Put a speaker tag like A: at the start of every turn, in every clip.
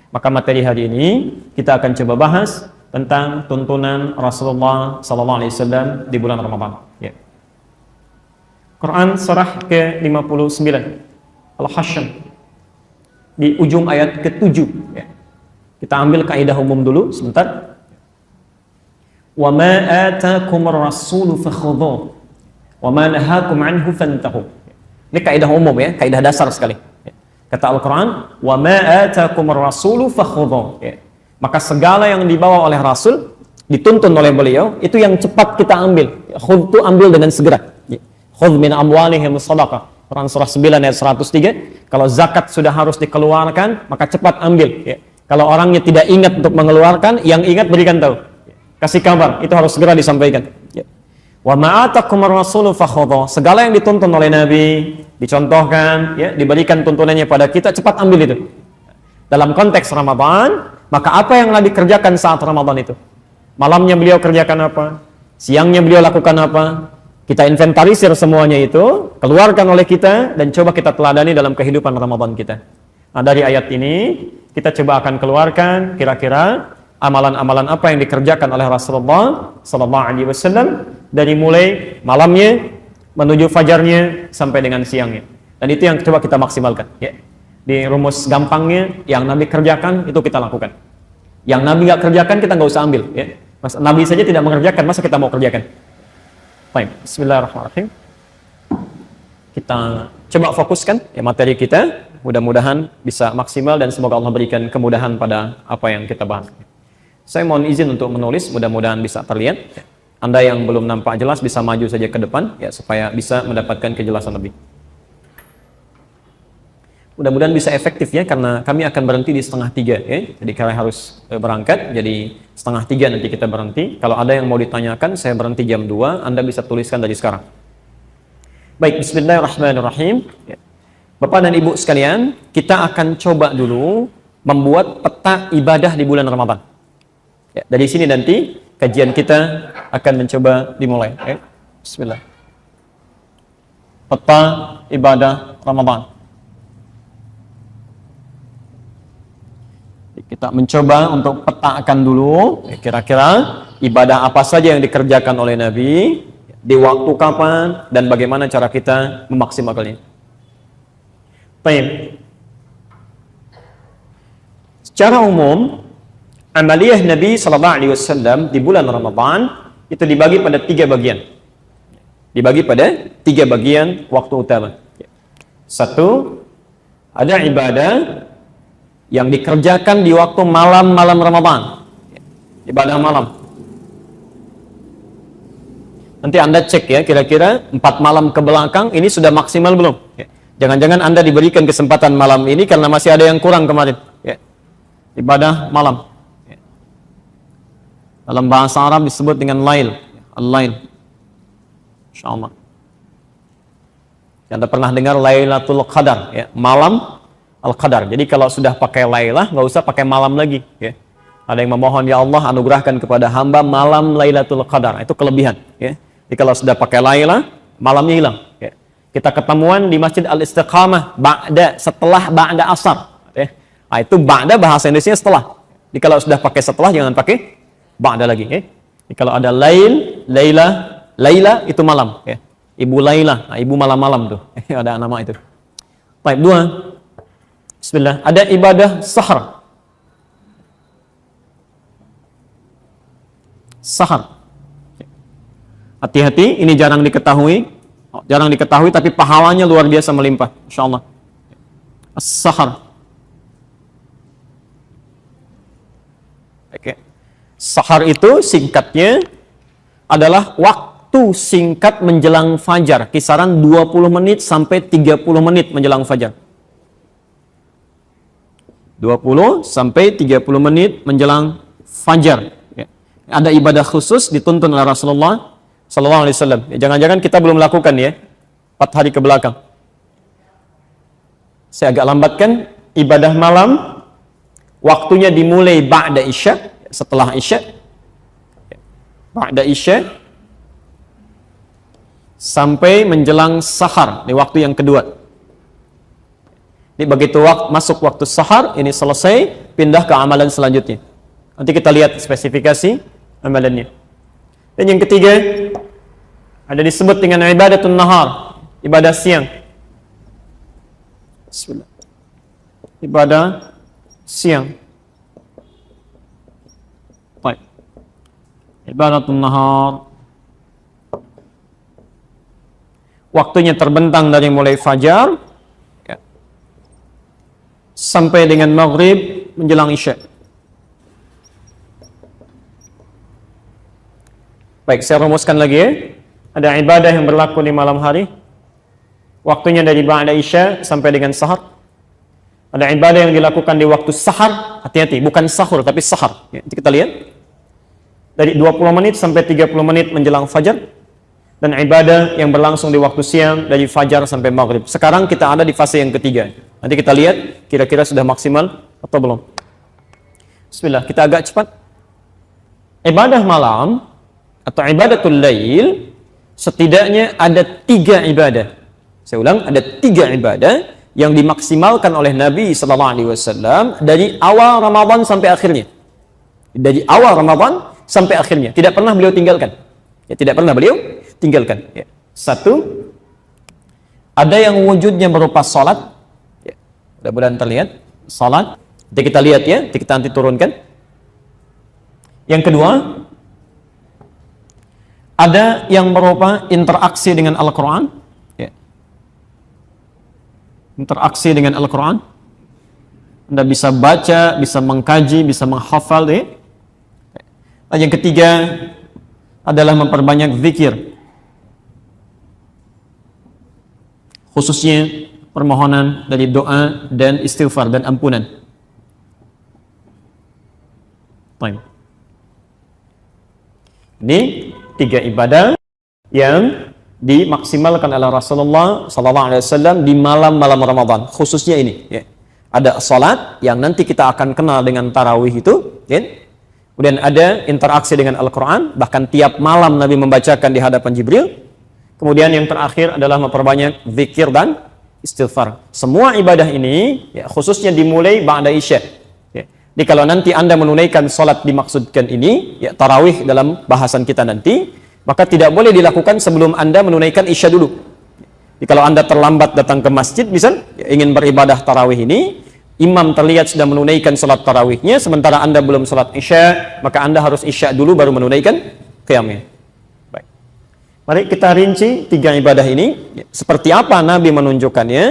A: Maka materi hari ini kita akan coba bahas tentang tuntunan Rasulullah SAW di bulan Ramadan. Ya. Quran surah ke-59 Al-Hasyr di ujung ayat ke-7. Ya. Kita ambil kaidah umum dulu sebentar. Wa ma ataakumur rasulu fakhudhuh wa ma nahakum anhu fantahu. Ini kaidah umum ya, kaidah dasar sekali. Kata Al-Quran, wa ma ataakumur rasulu fakhudhuh. Maka segala yang dibawa oleh Rasul, dituntun oleh beliau, itu yang cepat kita ambil. Khudh itu ambil dengan segera. Khudh min amwalihim shadaqah. Quran surah 9 ayat 103. Kalau zakat sudah harus dikeluarkan, maka cepat ambil. Kalau orangnya tidak ingat untuk mengeluarkan, yang ingat berikan tahu. Kasih kabar, itu harus segera disampaikan. Wa ma'atakumur rasulu fakhudhuh. Segala yang dituntun oleh Nabi, dicontohkan, ya, diberikan tuntunannya pada kita, cepat ambil itu. Dalam konteks Ramadan, maka apa yang Nabi kerjakan saat Ramadan itu? Malamnya beliau kerjakan apa? Siangnya beliau lakukan apa? Kita inventarisir semuanya itu, keluarkan oleh kita, dan coba kita teladani dalam kehidupan Ramadan kita. Nah, dari ayat ini, kita coba akan keluarkan kira-kira amalan-amalan apa yang dikerjakan oleh Rasulullah SAW dari mulai malamnya menuju fajarnya sampai dengan siangnya. Dan itu yang coba kita maksimalkan. Ya. Di rumus gampangnya, yang Nabi kerjakan itu kita lakukan. Yang Nabi nggak kerjakan kita nggak usah ambil. Ya. Nabi saja tidak mengerjakan, masa kita mau kerjakan? Baik, Bismillahirrahmanirrahim. Kita coba fokuskan ya, materi kita. Mudah-mudahan bisa maksimal dan semoga Allah berikan kemudahan pada apa yang kita bahas. Saya mohon izin untuk menulis, mudah-mudahan bisa terlihat. Anda yang belum nampak jelas bisa maju saja ke depan ya, supaya bisa mendapatkan kejelasan lebih. Mudah-mudahan bisa efektif ya, karena kami akan berhenti di 2:30 ya. Jadi kalian harus berangkat, jadi 2:30 nanti kita berhenti. Kalau ada yang mau ditanyakan, saya berhenti jam 2, Anda bisa tuliskan dari sekarang. Baik, bismillahirrahmanirrahim. Bapak dan Ibu sekalian, kita akan coba dulu membuat peta ibadah di bulan Ramadan. Ya, dari sini nanti kajian kita akan mencoba dimulai. Bismillah. Peta ibadah Ramadan. Kita mencoba untuk petakan dulu kira-kira ibadah apa saja yang dikerjakan oleh Nabi, di waktu kapan, dan bagaimana cara kita memaksimalkannya. Baik. Secara umum, amaliyah Nabi SAW di bulan Ramadan itu dibagi pada 3 bagian. Dibagi pada 3 bagian waktu utama. 1, ada ibadah yang dikerjakan di waktu malam-malam Ramadan. Ibadah malam. Nanti Anda cek ya, kira-kira 4 malam ke belakang ini sudah maksimal belum? Jangan-jangan Anda diberikan kesempatan malam ini karena masih ada yang kurang kemarin. Ibadah malam. Dalam bahasa Arab disebut dengan lail. Al-lail. InsyaAllah. Anda pernah dengar Lailatul Qadar. Ya, malam Al-Qadar. Jadi kalau sudah pakai lailah, nggak usah pakai malam lagi. Ya. Ada yang memohon, ya Allah anugerahkan kepada hamba malam Lailatul Qadar. Itu kelebihan. Ya. Jadi kalau sudah pakai lailah, malamnya hilang. Ya. Kita ketemuan di Masjid Al-Istiqamah setelah ba'da asar. Ya. Nah, itu ba'da bahasa Indonesia setelah. Jadi kalau sudah pakai setelah, jangan pakai ba'da lagi. Ya. Jadi kalau ada laila itu malam. Ya. Ibu Laila, nah, ibu malam-malam tuh. Ada nama itu. Baik, 2. Bismillah. Ada ibadah sahar. Sahar. Hati-hati, ini jarang diketahui. Jarang diketahui, tapi pahalanya luar biasa melimpah. InsyaAllah. Sahar. Oke. Sahar itu singkatnya adalah waktu singkat menjelang fajar. Kisaran 20 menit sampai 30 menit menjelang fajar. 20 sampai 30 menit menjelang fajar. Ya. Ada ibadah khusus dituntun oleh Rasulullah SAW. Ya, jangan-jangan kita belum lakukan ya 4 hari ke belakang. Saya agak lambatkan. Ibadah malam waktunya dimulai ba'da isya, setelah isya. Ba'da isya sampai menjelang sahar, di waktu yang kedua. Jadi begitu masuk waktu sahar, ini selesai, pindah ke amalan selanjutnya. Nanti kita lihat spesifikasi amalannya. Dan yang ketiga ada disebut dengan ibadatun nahar, ibadah siang. Bismillah. Ibadah siang. Baik. Ibadatun nahar. Waktunya terbentang dari mulai fajar ya, sampai dengan maghrib menjelang isya. Baik, saya rumuskan lagi ya. Ada ibadah yang berlaku di malam hari. Waktunya dari ba'da isya sampai dengan sahar. Ada ibadah yang dilakukan di waktu sahar. Hati-hati, bukan sahur tapi sahar. Ya, nanti kita lihat. Dari 20 menit sampai 30 menit menjelang fajar. Dan ibadah yang berlangsung di waktu siang dari fajar sampai maghrib. Sekarang kita ada di fase yang ketiga. Nanti kita lihat kira-kira sudah maksimal atau belum. Bismillah, kita agak cepat. Ibadah malam atau ibadatul lail setidaknya ada 3 ibadah. Saya ulang, ada 3 ibadah yang dimaksimalkan oleh Nabi SAW dari awal Ramadan sampai akhirnya. Dari awal Ramadan sampai akhirnya. Tidak pernah beliau tinggalkan. Ya, tidak pernah beliau tinggalkan. Ya. 1, ada yang wujudnya berupa salat. Ya. Mudah-mudahan terlihat salat. Nanti kita lihat ya, nanti kita turunkan. Yang kedua, ada yang berupa interaksi dengan Al-Quran. Ya. Interaksi dengan Al-Quran. Anda bisa baca, bisa mengkaji, bisa menghafal. Ya. Dan yang ketiga adalah memperbanyak zikir. Khususnya permohonan dari doa dan istighfar dan ampunan. Baik. Ini 3 ibadah yang dimaksimalkan oleh Rasulullah SAW di malam-malam Ramadan. Khususnya ini. Ya. Ada salat yang nanti kita akan kenal dengan tarawih itu. Ya. Kemudian ada interaksi dengan Al-Quran. Bahkan tiap malam Nabi membacakan di hadapan Jibril. Kemudian yang terakhir adalah memperbanyak zikir dan istighfar. Semua ibadah ini ya, khususnya dimulai ba'da isya. Ya. Jadi kalau nanti Anda menunaikan salat dimaksudkan ini, ya tarawih dalam bahasan kita nanti, maka tidak boleh dilakukan sebelum Anda menunaikan isya dulu. Jadi kalau Anda terlambat datang ke masjid, misal ya, ingin beribadah tarawih ini, imam terlihat sudah menunaikan salat tarawihnya, sementara Anda belum salat isya, maka Anda harus isya dulu baru menunaikan qiyamnya. Mari kita rinci 3 ibadah ini. Seperti apa Nabi menunjukkannya?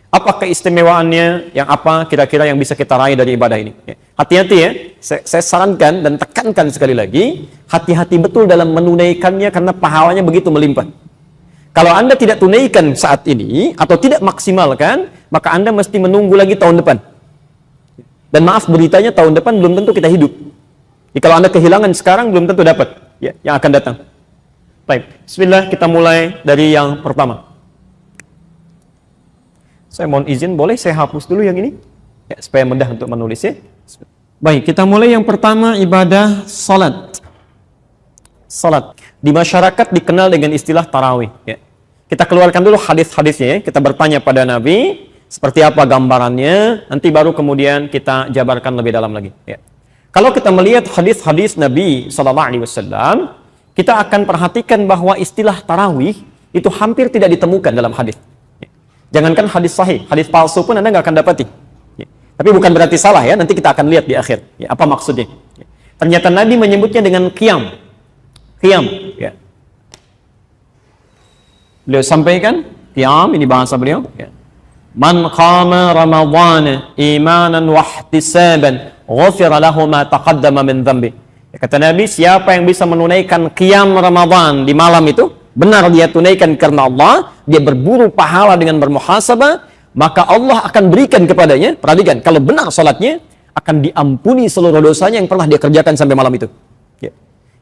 A: Apa keistimewaannya? Yang apa kira-kira yang bisa kita raih dari ibadah ini? Hati-hati ya. Saya sarankan dan tekankan sekali lagi. Hati-hati betul dalam menunaikannya karena pahalanya begitu melimpah. Kalau Anda tidak tunaikan saat ini atau tidak maksimalkan, maka Anda mesti menunggu lagi tahun depan. Dan maaf beritanya tahun depan belum tentu kita hidup. Jadi kalau Anda kehilangan sekarang belum tentu dapat ya, yang akan datang. Baik, bismillah kita mulai dari yang pertama. Saya mohon izin, boleh saya hapus dulu yang ini? Ya, supaya mudah untuk menulisnya. Baik, kita mulai yang pertama, ibadah salat. Salat. Di masyarakat dikenal dengan istilah tarawih. Ya. Kita keluarkan dulu hadis-hadisnya ya. Kita bertanya pada Nabi, seperti apa gambarannya, nanti baru kemudian kita jabarkan lebih dalam lagi. Ya. Kalau kita melihat hadis-hadis Nabi SAW, kita akan perhatikan bahwa istilah tarawih itu hampir tidak ditemukan dalam hadis. Jangankan hadis sahih, hadis palsu pun Anda nggak akan dapati. Tapi bukan berarti salah ya, nanti kita akan lihat di akhir. Apa maksudnya? Ternyata Nabi menyebutnya dengan qiyam. Qiyam. Ya. Beliau sampaikan, qiyam, ini bahasa beliau. Ya. Man qama Ramadhan imanan wa ihtisaban, ghufira lahu ma taqaddama min dhanbi. Ya, kata Nabi, siapa yang bisa menunaikan qiyam Ramadan di malam itu, benar dia tunaikan karena Allah, dia berburu pahala dengan bermuhasabah, maka Allah akan berikan kepadanya, perhatikan, kalau benar salatnya, akan diampuni seluruh dosanya yang pernah dia kerjakan sampai malam itu. Ya.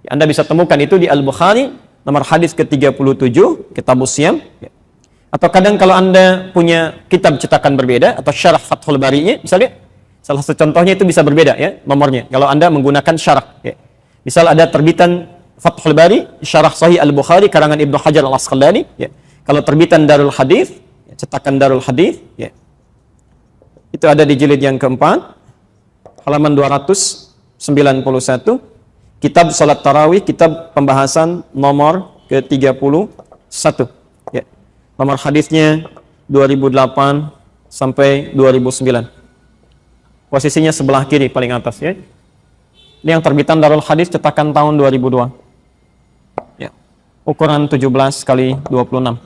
A: Anda bisa temukan itu di Al-Bukhari, nomor hadis ke-37, Kitabus Siyam. Ya. Atau kadang kalau Anda punya kitab cetakan berbeda, atau syarah Fathul Bari-nya, misalnya, salah satu contohnya itu bisa berbeda ya nomornya kalau Anda menggunakan syarah ya. Misal ada terbitan Fathul Bari syarah Sahih Al-Bukhari karangan Ibnu Hajar Al-Asqalani ya. Kalau terbitan Darul Hadis ya, cetakan Darul Hadis ya. Itu ada di jilid yang keempat halaman 291, kitab salat tarawih, kitab pembahasan nomor ke-31. Ya. Nomor hadisnya 2008 sampai 2009. Posisinya sebelah kiri paling atas ya. Ini yang terbitan Darul Hadis cetakan tahun 2002. Ya. Ukuran 17 kali 26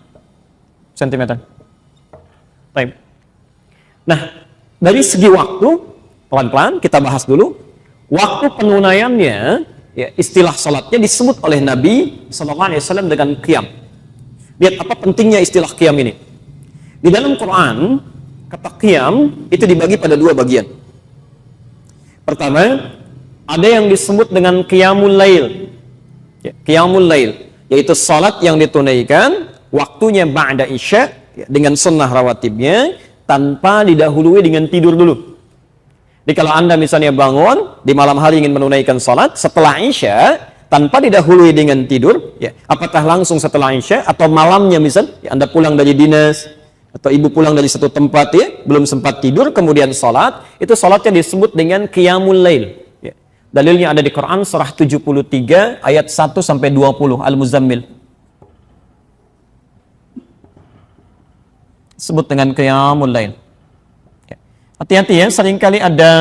A: cm. Baik. Nah, dari segi waktu pelan-pelan kita bahas dulu. Waktu penunaiannya, ya, istilah salatnya disebut oleh Nabi SAW dengan qiyam. Lihat apa pentingnya istilah qiyam ini. Di dalam Quran, kata qiyam itu dibagi pada dua bagian. Pertama, ada yang disebut dengan qiyamul lail. Ya, qiyamul lail, yaitu salat yang ditunaikan waktunya ba'da isya, ya, dengan sunnah rawatibnya tanpa didahului dengan tidur dulu. Jadi kalau Anda misalnya bangun di malam hari ingin menunaikan salat setelah isya tanpa didahului dengan tidur, ya, apakah langsung setelah isya atau malamnya misal, ya, Anda pulang dari dinas atau ibu pulang dari satu tempat, ya, belum sempat tidur kemudian salat, itu salatnya disebut dengan qiyamul lail. Ya. Dalilnya ada di Quran surah 73 ayat 1 sampai 20 Al-Muzammil. Sebut dengan qiyamul lail. Ya. Hati-hati ya, seringkali ada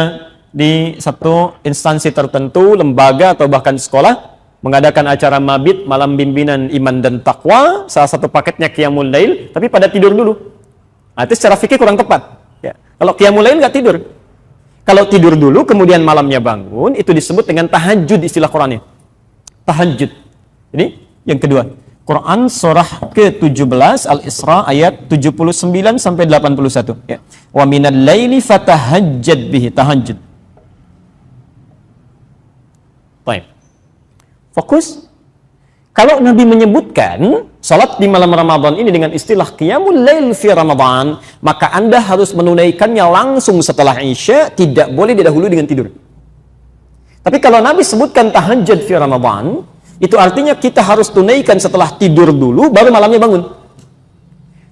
A: di satu instansi tertentu, lembaga atau bahkan sekolah mengadakan acara mabit, malam bimbingan iman dan takwa, salah satu paketnya qiyamul lail, tapi pada tidur dulu. Nah, itu secara fikih kurang tepat. Ya. Kalau qiyamul lail nggak tidur. Kalau tidur dulu kemudian malamnya bangun, itu disebut dengan tahajud istilah Qurannya. Tahajud. Ini yang kedua. Quran surah ke-17 Al-Isra ayat 79 sampai 81. Ya. Wa minal laili fatahajjad bihi, tahajud. Baik. Fokus. Kalau Nabi menyebutkan salat di malam Ramadan ini dengan istilah qiyamul lail fi Ramadan, maka Anda harus menunaikannya langsung setelah Isya, tidak boleh didahului dengan tidur. Tapi kalau Nabi sebutkan tahajjud fi Ramadan, itu artinya kita harus tunaikan setelah tidur dulu, baru malamnya bangun.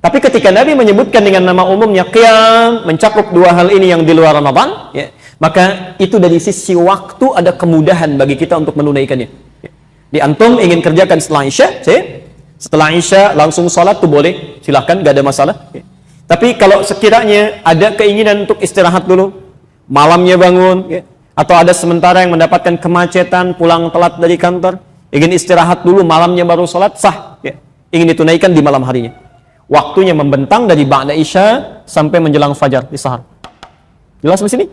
A: Tapi ketika Nabi menyebutkan dengan nama umumnya qiyam, mencakup dua hal ini yang di luar Ramadan, ya, maka itu dari sisi waktu ada kemudahan bagi kita untuk menunaikannya. Di antum ingin kerjakan setelah Isya, setelah Isya langsung sholat tuh boleh, silahkan, gak ada masalah. Tapi kalau sekiranya ada keinginan untuk istirahat dulu, malamnya bangun, atau ada sementara yang mendapatkan kemacetan, pulang telat dari kantor, ingin istirahat dulu, malamnya baru sholat, sah, ingin ditunaikan di malam harinya. Waktunya membentang dari ba'da Isya sampai menjelang fajar di sahar. Jelas di sini?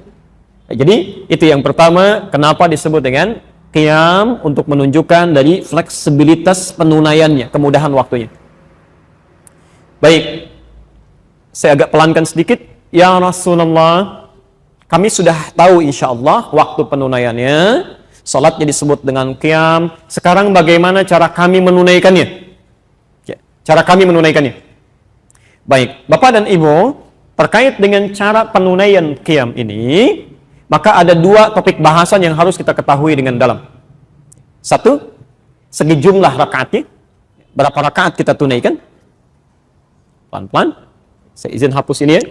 A: Jadi itu yang pertama, kenapa disebut dengan qiyam, untuk menunjukkan dari fleksibilitas penunaiannya, kemudahan waktunya. Baik, saya agak pelankan sedikit. Ya Rasulullah, kami sudah tahu insya Allah waktu penunaiannya, salatnya disebut dengan qiyam. Sekarang bagaimana cara kami menunaikannya? Ya, cara kami menunaikannya. Baik, Bapak dan Ibu, terkait dengan cara penunaian qiyam ini, maka ada dua topik bahasan yang harus kita ketahui dengan dalam. Satu, segi jumlah rakaatnya. Berapa rakaat kita tunaikan? Pelan-pelan. Saya izin hapus ini ya.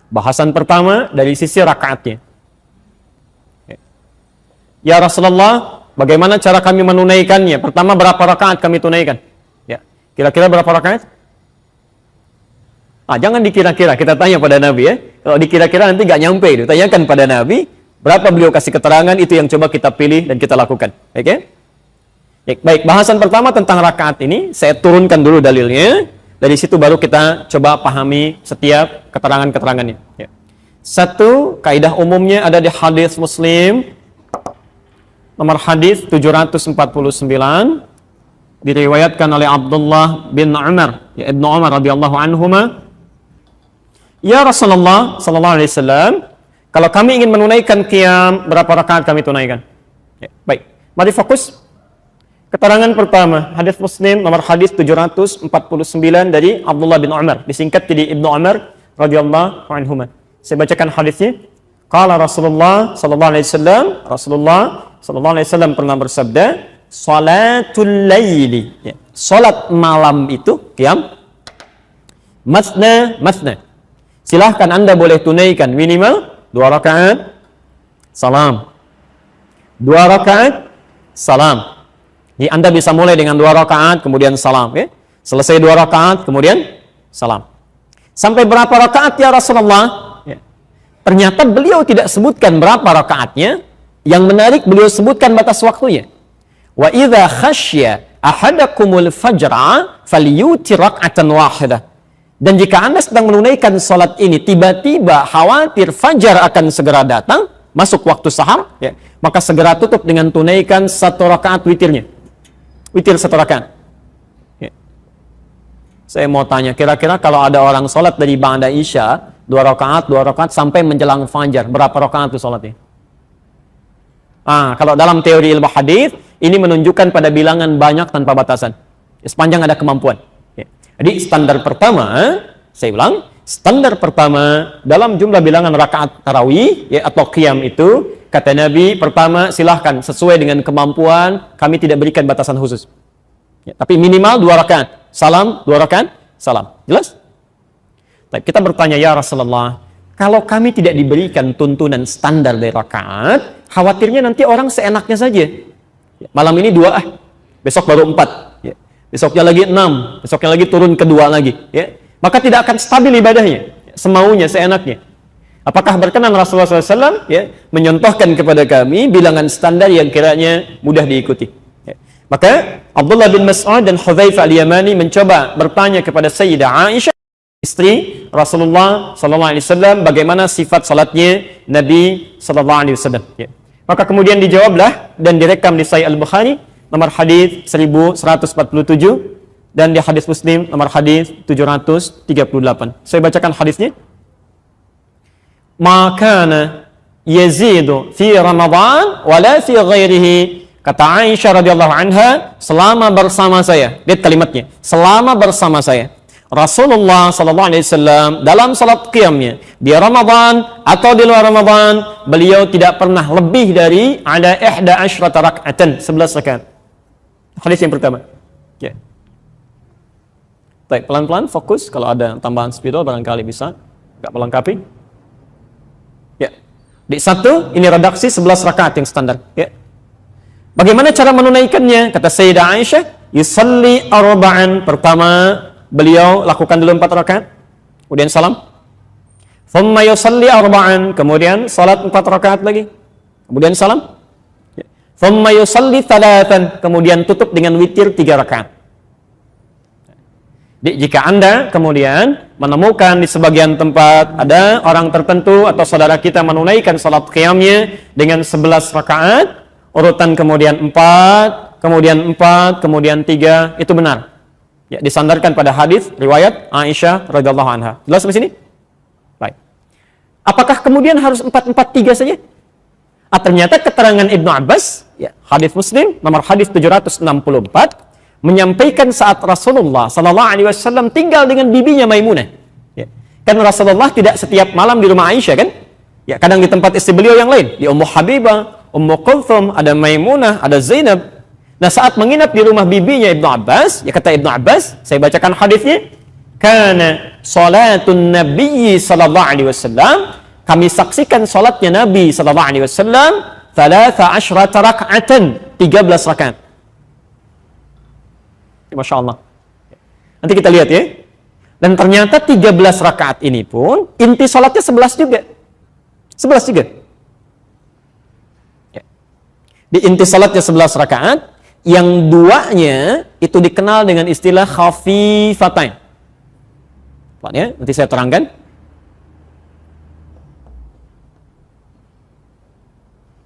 A: Bahasan pertama dari sisi rakaatnya. Ya Rasulullah, bagaimana cara kami menunaikannya? Pertama, berapa rakaat kami tunaikan? Ya, kira-kira berapa rakaat? Jangan dikira-kira, kita tanya pada Nabi ya. Kalau dikira-kira nanti nggak nyampe itu. Tanyakan pada Nabi, berapa beliau kasih keterangan, itu yang coba kita pilih dan kita lakukan. Oke? Baik, bahasan pertama tentang rakaat ini, saya turunkan dulu dalilnya. Dari situ baru kita coba pahami setiap keterangan-keterangannya. Ya. Satu, kaidah umumnya ada di hadis Muslim, nomor hadis 749, diriwayatkan oleh Abdullah bin Umar, ya, Ibnu Umar radhiyallahu anhuma. Ya Rasulullah sallallahu alaihi wasallam, kalau kami ingin menunaikan qiyam, berapa rakaat kami tunaikan? Ya, baik, mari fokus. Keterangan pertama, hadis Muslim nomor hadis 749 dari Abdullah bin Umar, disingkat jadi Ibnu Umar radhiyallahu anhuma. Saya bacakan hadisnya. Qala Rasulullah sallallahu alaihi wasallam, Rasulullah sallallahu alaihi wasallam pernah bersabda, salatul laili, ya, salat malam itu qiyam, masna masna, silahkan Anda boleh tunaikan minimal 2 rakaat, salam. 2 rakaat, salam. Jadi Anda bisa mulai dengan 2 rakaat, kemudian salam. Ya. Selesai 2 rakaat, kemudian salam. Sampai berapa rakaat ya Rasulullah? Ya. Ternyata beliau tidak sebutkan berapa rakaatnya. Yang menarik beliau sebutkan batas waktunya. Wa idza khasyya ahadakumul fajra falyutir rak'atan wahidah. Dan jika Anda sedang menunaikan salat ini, tiba-tiba khawatir fajar akan segera datang, masuk waktu sahar, ya, maka segera tutup dengan tunaikan 1 rakaat witirnya. Witir 1 rakaat. Ya. Saya mau tanya, kira-kira kalau ada orang salat dari ba'da isya, 2 rakaat sampai menjelang fajar, berapa rakaat itu salatnya? Kalau dalam teori ilmu hadis, ini menunjukkan pada bilangan banyak tanpa batasan. Sepanjang ada kemampuan. Ya. Jadi standar pertama, saya ulang, standar pertama dalam jumlah bilangan rakaat tarawih ya, atau qiyam itu, kata Nabi, pertama silahkan sesuai dengan kemampuan, kami tidak berikan batasan khusus. Ya, tapi minimal 2 rakaat, salam, 2 rakaat, salam. Jelas? Tapi kita bertanya, ya Rasulullah, kalau kami tidak diberikan tuntunan standar dari rakaat, khawatirnya nanti orang seenaknya saja. Ya, malam ini 2, besok baru 4. Ya. Besoknya lagi 6, besoknya lagi turun ke 2 lagi, ya. Maka tidak akan stabil ibadahnya, semaunya, seenaknya. Apakah berkenan Rasulullah SAW ya, menyontohkan kepada kami bilangan standar yang kiranya mudah diikuti? Ya. Maka Abdullah bin Mas'ud dan Hudzaifah al-Yamani mencoba bertanya kepada Sayyidah Aisyah, istri Rasulullah SAW, bagaimana sifat salatnya Nabi SAW. Ya. Maka kemudian dijawablah dan direkam di Sahih Al-Bukhari nomor hadis 1147 dan di hadis Muslim nomor hadis 738. Saya bacakan hadisnya. Maka yazidu fi Ramadan wala fi ghairihi. Kata Aisyah radhiyallahu anha, selama bersama saya, lihat kalimatnya, selama bersama saya Rasulullah sallallahu alaihi wasallam dalam salat qiyamnya di Ramadan atau di luar Ramadan, beliau tidak pernah lebih dari ada 11 raka'atan, 11 rakaat. Hadis yang pertama. Ya. Baik, pelan-pelan fokus, kalau ada tambahan spidol barangkali bisa enggak melengkapi. Ya. Di 1 ini redaksi 11 rakaat yang standar, ya. Bagaimana cara menunaikannya? Kata Sayyidah Aisyah, yusalli arba'an. Pertama, beliau lakukan dulu 4 rakaat, kemudian salam. Thumma yusalli arba'an, kemudian salat 4 rakaat lagi, kemudian salam. Thumma yusalli thalathan, kemudian tutup dengan witir 3 rakaat. Jika Anda kemudian menemukan di sebagian tempat ada orang tertentu atau saudara kita menunaikan salat qiyamnya dengan 11 rakaat, urutan kemudian 4, kemudian 4, kemudian 3, itu benar. Ya, disandarkan pada hadis riwayat Aisyah radhiyallahu anha. Jelas sampai sini? Baik. Apakah kemudian harus 4-4-3 saja? Ternyata keterangan Ibnu Abbas, ya, hadis Muslim nomor hadis 764, menyampaikan saat Rasulullah sallallahu alaihi wasallam tinggal dengan bibinya Maimunah. Ya. Kan Rasulullah tidak setiap malam di rumah Aisyah kan? Ya, kadang di tempat istri beliau yang lain, di Ummu Habibah, Ummu Kulthum, ada Maimunah, ada Zainab. Nah, saat menginap di rumah bibinya Ibnu Abbas, ya kata Ibnu Abbas, saya bacakan hadisnya, kana salatun nabiyyi sallallahu alaihi wasallam, kami saksikan salatnya Nabi sallallahu alaihi wasallam 13 raka'atan, 13 rakaat. Masya Allah. Nanti kita lihat ya. Dan ternyata 13 rakaat ini pun inti salatnya 11 juga. 11 juga. Ya. Di inti salatnya 11 rakaat, yang 2-nya itu dikenal dengan istilah khafifatain. Ya, nanti saya terangkan.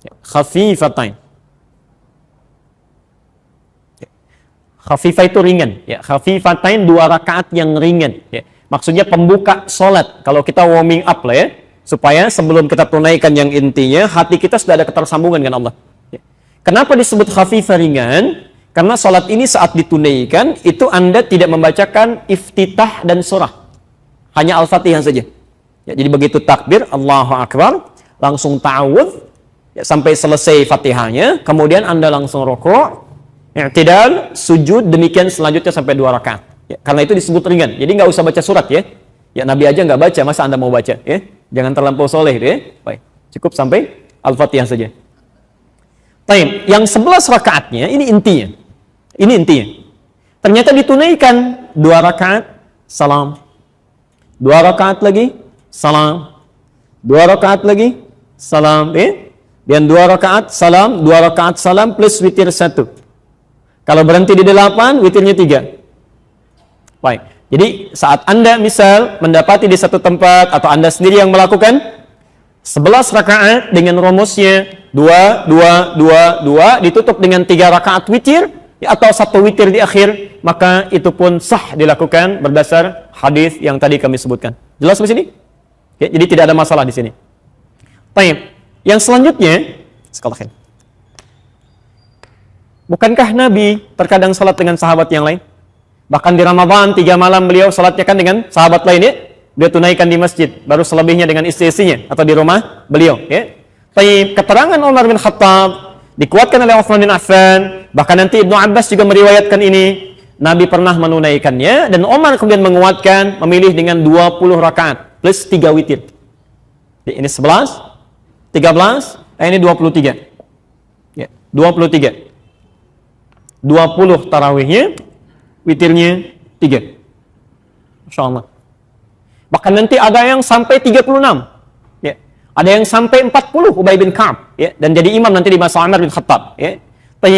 A: Ya, khafifatain. Khafifah itu ringan, ya. Khafifatain 2 rakaat yang ringan, ya. Maksudnya pembuka sholat. Kalau kita warming up lah ya, supaya sebelum kita tunaikan yang intinya, hati kita sudah ada ketersambungan dengan Allah. Ya. Kenapa disebut khafifah ringan? Karena sholat ini saat ditunaikan, itu Anda tidak membacakan iftitah dan surah. Hanya Al-Fatihah saja. Ya, jadi begitu takbir, Allahu Akbar, langsung ta'awudz, ya, sampai selesai Fatihahnya, kemudian Anda langsung rukuk, i'tidal, sujud, demikian selanjutnya sampai 2 rakaat. Ya, karena itu disebut ringan. Jadi nggak usah baca surat ya. Ya Nabi aja nggak baca, masa Anda mau baca? Ya, jangan terlampau soleh, ya. Baik, cukup sampai Al-Fatihah saja. Baik, yang 11 rakaatnya ini intinya. Ini intinya. Ternyata ditunaikan 2 rakaat salam, 2 rakaat lagi salam, 2 rakaat lagi salam, dan 2 rakaat salam, 2 rakaat salam plus witir 1. Kalau berhenti di 8, witirnya 3. Baik. Jadi saat Anda misal mendapati di satu tempat atau Anda sendiri yang melakukan 11 rakaat dengan rumusnya 2, 2, 2, 2 ditutup dengan 3 rakaat witir atau 1 witir di akhir, maka itu pun sah dilakukan berdasar hadis yang tadi kami sebutkan. Jelas di sini? Ya, jadi tidak ada masalah di sini. Baik. Yang selanjutnya, sekali. Bukankah Nabi terkadang salat dengan sahabat yang lain? Bahkan di Ramadan 3 malam beliau salatnya kan dengan sahabat lain, ya. Dia tunaikan di masjid, baru selebihnya dengan istri-istrinya atau di rumah beliau, ya. Baik, keterangan Umar bin Khattab dikuatkan oleh Utsman bin Affan, bahkan nanti Ibnu Abbas juga meriwayatkan ini. Nabi pernah menunaikannya dan Umar kemudian menguatkan memilih dengan 20 rakaat plus 3 witir. Jadi, ini 11, 13, ini 23. Ya, 23. 20 tarawihnya, witirnya 3. Masya Allah. Bahkan nanti ada yang sampai 36. Ya. Ada yang sampai 40, Ubay bin Ka'ab. Ya. Dan jadi imam nanti di masa Umar bin Khattab. Ya. Tapi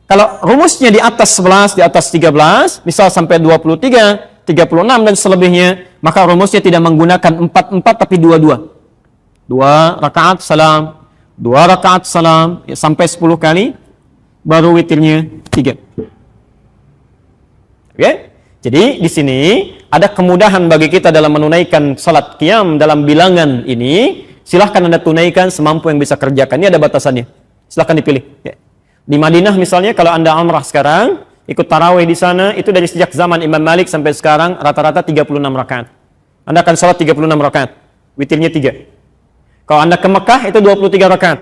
A: kalau rumusnya di atas 11, di atas 13, misal sampai 23, 36 dan selebihnya, maka rumusnya tidak menggunakan 4-4 tapi 2-2. 2 rakaat salam, 2 rakaat salam, ya, sampai 10 kali, baru witirnya 3. Oke? Jadi di sini ada kemudahan bagi kita dalam menunaikan salat qiyam dalam bilangan ini. Silahkan Anda tunaikan semampu yang bisa kerjakan. Ini ada batasannya. Silahkan dipilih. Ya. Di Madinah misalnya, kalau Anda umrah sekarang, ikut tarawih di sana, itu dari sejak zaman Imam Malik sampai sekarang rata-rata 36 rakaat. Anda akan salat 36 rakaat. Witirnya 3. Kalau Anda ke Mekah itu 23 rakaat.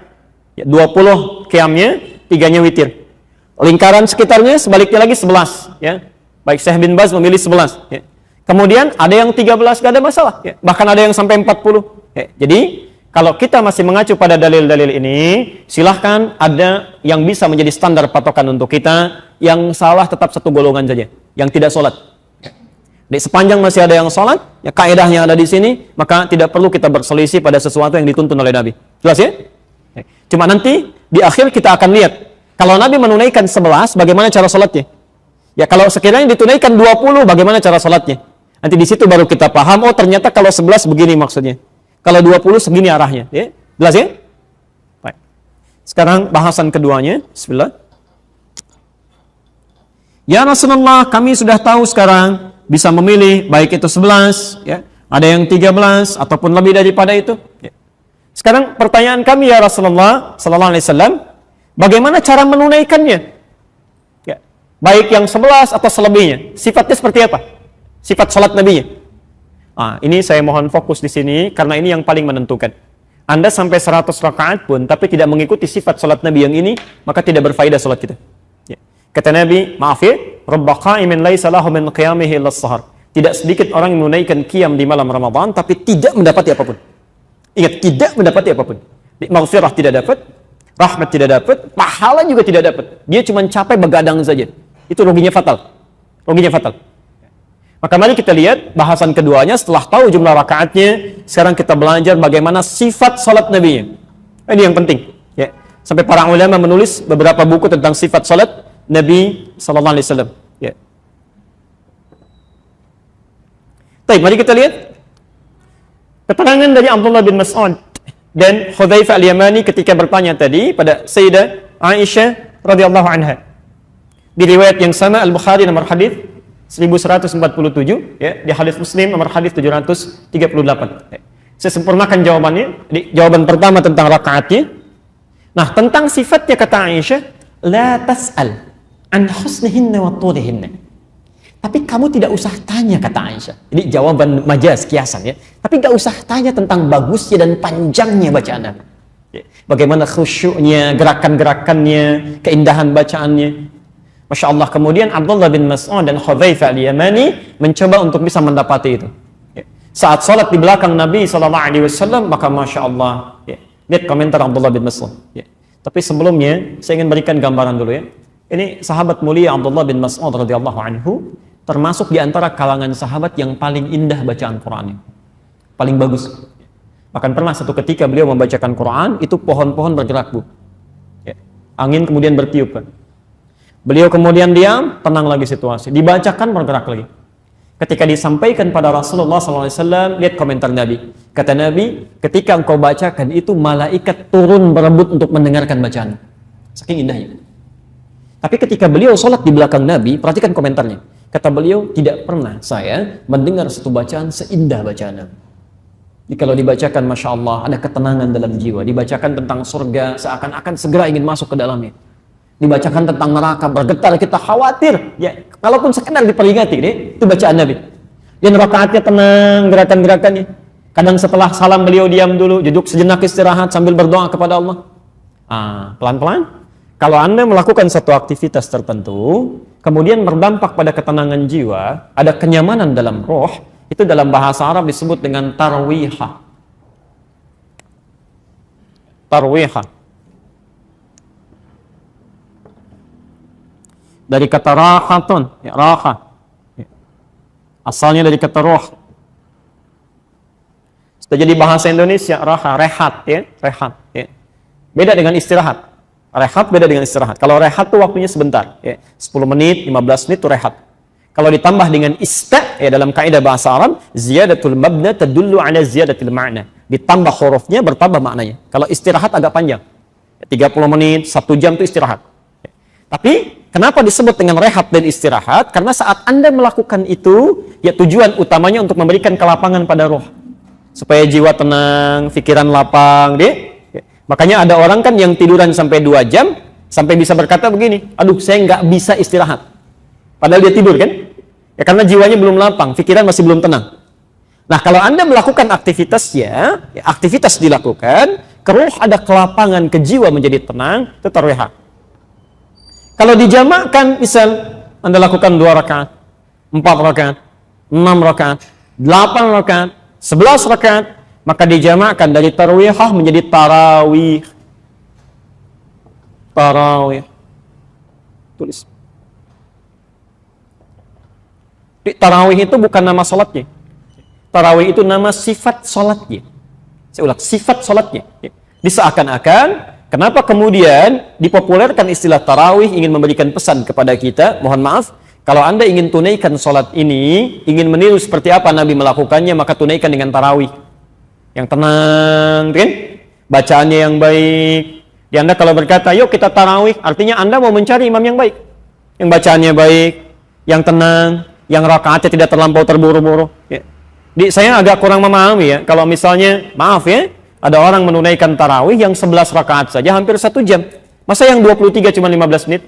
A: Ya, 20 qiyamnya, 3-nya witir. Lingkaran sekitarnya sebaliknya lagi 11, ya. Baik Syekh bin Baz memilih 11, ya. Kemudian ada yang 13, gak ada masalah, ya. Bahkan ada yang sampai 40, ya. Jadi kalau kita masih mengacu pada dalil-dalil ini, silahkan ada yang bisa menjadi standar patokan untuk kita. Yang salah tetap satu golongan saja, yang tidak sholat. Di sepanjang masih ada yang sholat, ya kaidahnya ada di sini, maka tidak perlu kita berselisih pada sesuatu yang dituntun oleh Nabi. Jelas ya? Cuma nanti di akhir kita akan lihat, kalau Nabi menunaikan 11, bagaimana cara sholatnya? Ya kalau sekiranya ditunaikan 20, bagaimana cara sholatnya? Nanti di situ baru kita paham, oh ternyata kalau 11 begini maksudnya. Kalau 20 segini arahnya. Ya? Jelas ya? Baik. Sekarang bahasan keduanya. Bismillah. Ya Rasulullah, kami sudah tahu sekarang bisa memilih baik itu 11, ya, ada yang 13 ataupun lebih daripada itu. Ya. Sekarang pertanyaan kami ya Rasulullah sallallahu alaihi wasallam, bagaimana cara menunaikannya? Ya. Baik yang 11 atau selebihnya, sifatnya seperti apa? Sifat salat Nabi-nya. Ini saya mohon fokus di sini karena ini yang paling menentukan. Anda sampai 100 rakaat pun tapi tidak mengikuti sifat salat Nabi yang ini, maka tidak berfaedah salat kita. Ya. Kata Nabi, maaf ya, Rabba qa'imin laisa lahu min qiyamihi illa as-sahar. Tidak sedikit orang yang menunaikan qiyam di malam Ramadan tapi tidak mendapati apapun. Ingat, tidak mendapati apapun. Maghfirah tidak dapat, rahmat tidak dapat, pahala juga tidak dapat. Dia cuma capek begadang saja. Itu ruginya fatal. Ruginya fatal. Maka mari kita lihat bahasan keduanya setelah tahu jumlah rakaatnya. Sekarang kita belajar bagaimana sifat salat Nabi. Ini yang penting. Ya. Sampai para ulama menulis beberapa buku tentang sifat salat Nabi sallallahu alaihi wasallam. Ya. Baik, mari kita lihat keterangan dari Abdullah bin Mas'ud dan Hudzaifah al-Yamani ketika bertanya tadi pada Sayyidah Aisyah radhiyallahu anha. Di riwayat yang sama Al-Bukhari nomor hadis 1147, ya, di hadis Muslim nomor hadis 738. Ya. Saya sempurnakan jawabannya. Di jawaban pertama tentang rakaatnya. Nah, tentang sifatnya kata Aisyah, la tas'al an husnihinna wa tulihinna. Tapi kamu tidak usah tanya, kata Aisyah. Jadi jawaban majaz, kiasan ya. Tapi gak usah tanya tentang bagusnya dan panjangnya bacaan. Ya. Bagaimana khusyuknya, gerakan-gerakannya, keindahan bacaannya. Masya Allah. Kemudian Abdullah bin Mas'ud dan Hudzaifah al-Yamani mencoba untuk bisa mendapati itu. Ya. saat sholat di belakang Nabi SAW, maka Masya Allah, ya. Lihat komentar Abdullah bin Mas'ud. Ya. Tapi sebelumnya, saya ingin berikan gambaran dulu ya. Ini sahabat mulia Abdullah bin Mas'ud radhiyallahu anhu, termasuk di antara kalangan sahabat yang paling indah bacaan Qur'annya. Paling bagus. Bahkan pernah satu ketika beliau membacakan Quran, itu pohon-pohon bergerak, Bu. Ya. Angin kemudian bertiup kan. Beliau kemudian diam, tenang lagi situasi. Dibacakan, bergerak lagi. Ketika disampaikan pada Rasulullah SAW, lihat komentar Nabi. Kata Nabi, ketika engkau bacakan itu, malaikat turun berebut untuk mendengarkan bacaan. Saking indahnya. Tapi ketika beliau sholat di belakang Nabi, perhatikan komentarnya. Kata beliau, tidak pernah saya mendengar satu bacaan seindah bacaan Nabi. Jadi kalau dibacakan, Masya Allah, ada ketenangan dalam jiwa. Dibacakan tentang surga, seakan-akan segera ingin masuk ke dalamnya. Dibacakan tentang neraka, bergetar, kita khawatir. Ya, kalaupun sekedar diperingati, itu bacaan Nabi. Dan rakaatnya tenang, gerakan-gerakannya. Kadang setelah salam beliau diam dulu, duduk sejenak istirahat sambil berdoa kepada Allah. Pelan-pelan. Kalau Anda melakukan satu aktivitas tertentu, kemudian berdampak pada ketenangan jiwa, ada kenyamanan dalam roh, itu dalam bahasa Arab disebut dengan tarwihah. Tarwihah. Dari kata rahatun, ya, raha. Ya. Asalnya dari kata roh. Sudah jadi bahasa Indonesia, raha, rehat, ya, rehat. Ya. Beda dengan istirahat. Rehat beda dengan istirahat. Kalau rehat tuh waktunya sebentar, ya. 10 menit, 15 menit itu rehat. Kalau ditambah dengan ista, ya, dalam kaidah bahasa Arab, ziyadatul mabna tadullu ala ziyadatil ma'na. Ditambah hurufnya, bertambah maknanya. Kalau istirahat agak panjang. 30 menit, 1 jam itu istirahat. Ya. Tapi kenapa disebut dengan rehat dan istirahat? Karena saat Anda melakukan itu, ya tujuan utamanya untuk memberikan kelapangan pada roh. Supaya jiwa tenang, pikiran lapang, deh. Makanya ada orang kan yang tiduran sampai 2 jam, sampai bisa berkata begini, aduh saya nggak bisa istirahat. Padahal dia tidur kan? Ya karena jiwanya belum lapang, pikiran masih belum tenang. Nah kalau Anda melakukan aktivitasnya, ya, aktivitas dilakukan, ke roh ada kelapangan, ke jiwa menjadi tenang, itu tarwihah. Kalau dijamakkan, misal Anda lakukan 2 rakaat, 4 rakaat, 6 rakaat, 8 rakaat, 11 rakaat, maka dijamakkan dari tarwihah menjadi tarawih. Tarawih. Tulis. Tarawih itu bukan nama sholatnya. Tarawih itu nama sifat sholatnya. Saya ulang, sifat sholatnya. Diseakan-akan, kenapa kemudian dipopulerkan istilah tarawih, ingin memberikan pesan kepada kita, mohon maaf, kalau Anda ingin tunaikan sholat ini, ingin meniru seperti apa Nabi melakukannya, maka tunaikan dengan tarawih. Yang tenang, kan? Bacaannya yang baik. Ya Anda kalau berkata, yuk kita tarawih, artinya Anda mau mencari imam yang baik. Yang bacaannya baik, yang tenang, yang rakaatnya tidak terlampau terburu-buru. Ya. Saya agak kurang memahami ya, kalau misalnya, maaf ya, ada orang menunaikan tarawih yang 11 rakaat saja hampir 1 jam. Masa yang 23 cuma 15 menit?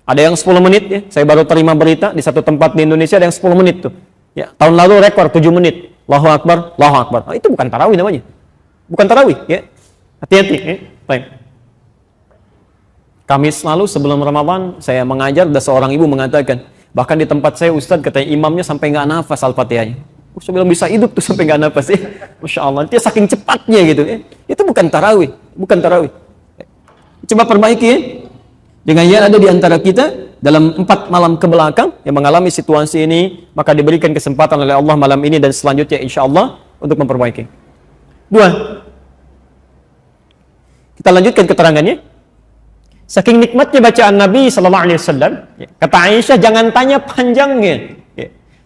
A: Ada yang 10 menit ya. Saya baru terima berita di satu tempat di Indonesia ada yang 10 menit tuh. Ya, tahun lalu rekor 7 menit. Allahu Akbar, Allahu Akbar. Oh, itu bukan tarawih namanya. Bukan tarawih ya. Hati-hati ya. Baik. Kamis lalu sebelum Ramadan saya mengajar, ada seorang ibu mengatakan, bahkan di tempat saya Ustadz katanya imamnya sampai nggak nafas Al-Fatihahnya. Saya bilang bisa hidup tuh sampai nggak nafas ya. Masya Allah, dia saking cepatnya gitu ya. Itu bukan tarawih, bukan tarawih. Coba perbaiki ya. Dengan yang ada di antara kita dalam 4 malam ke belakang yang mengalami situasi ini, maka diberikan kesempatan oleh Allah malam ini dan selanjutnya insya Allah untuk memperbaiki. 2. Kita lanjutkan keterangannya. Saking nikmatnya bacaan Nabi SAW, kata Aisyah, jangan tanya panjangnya.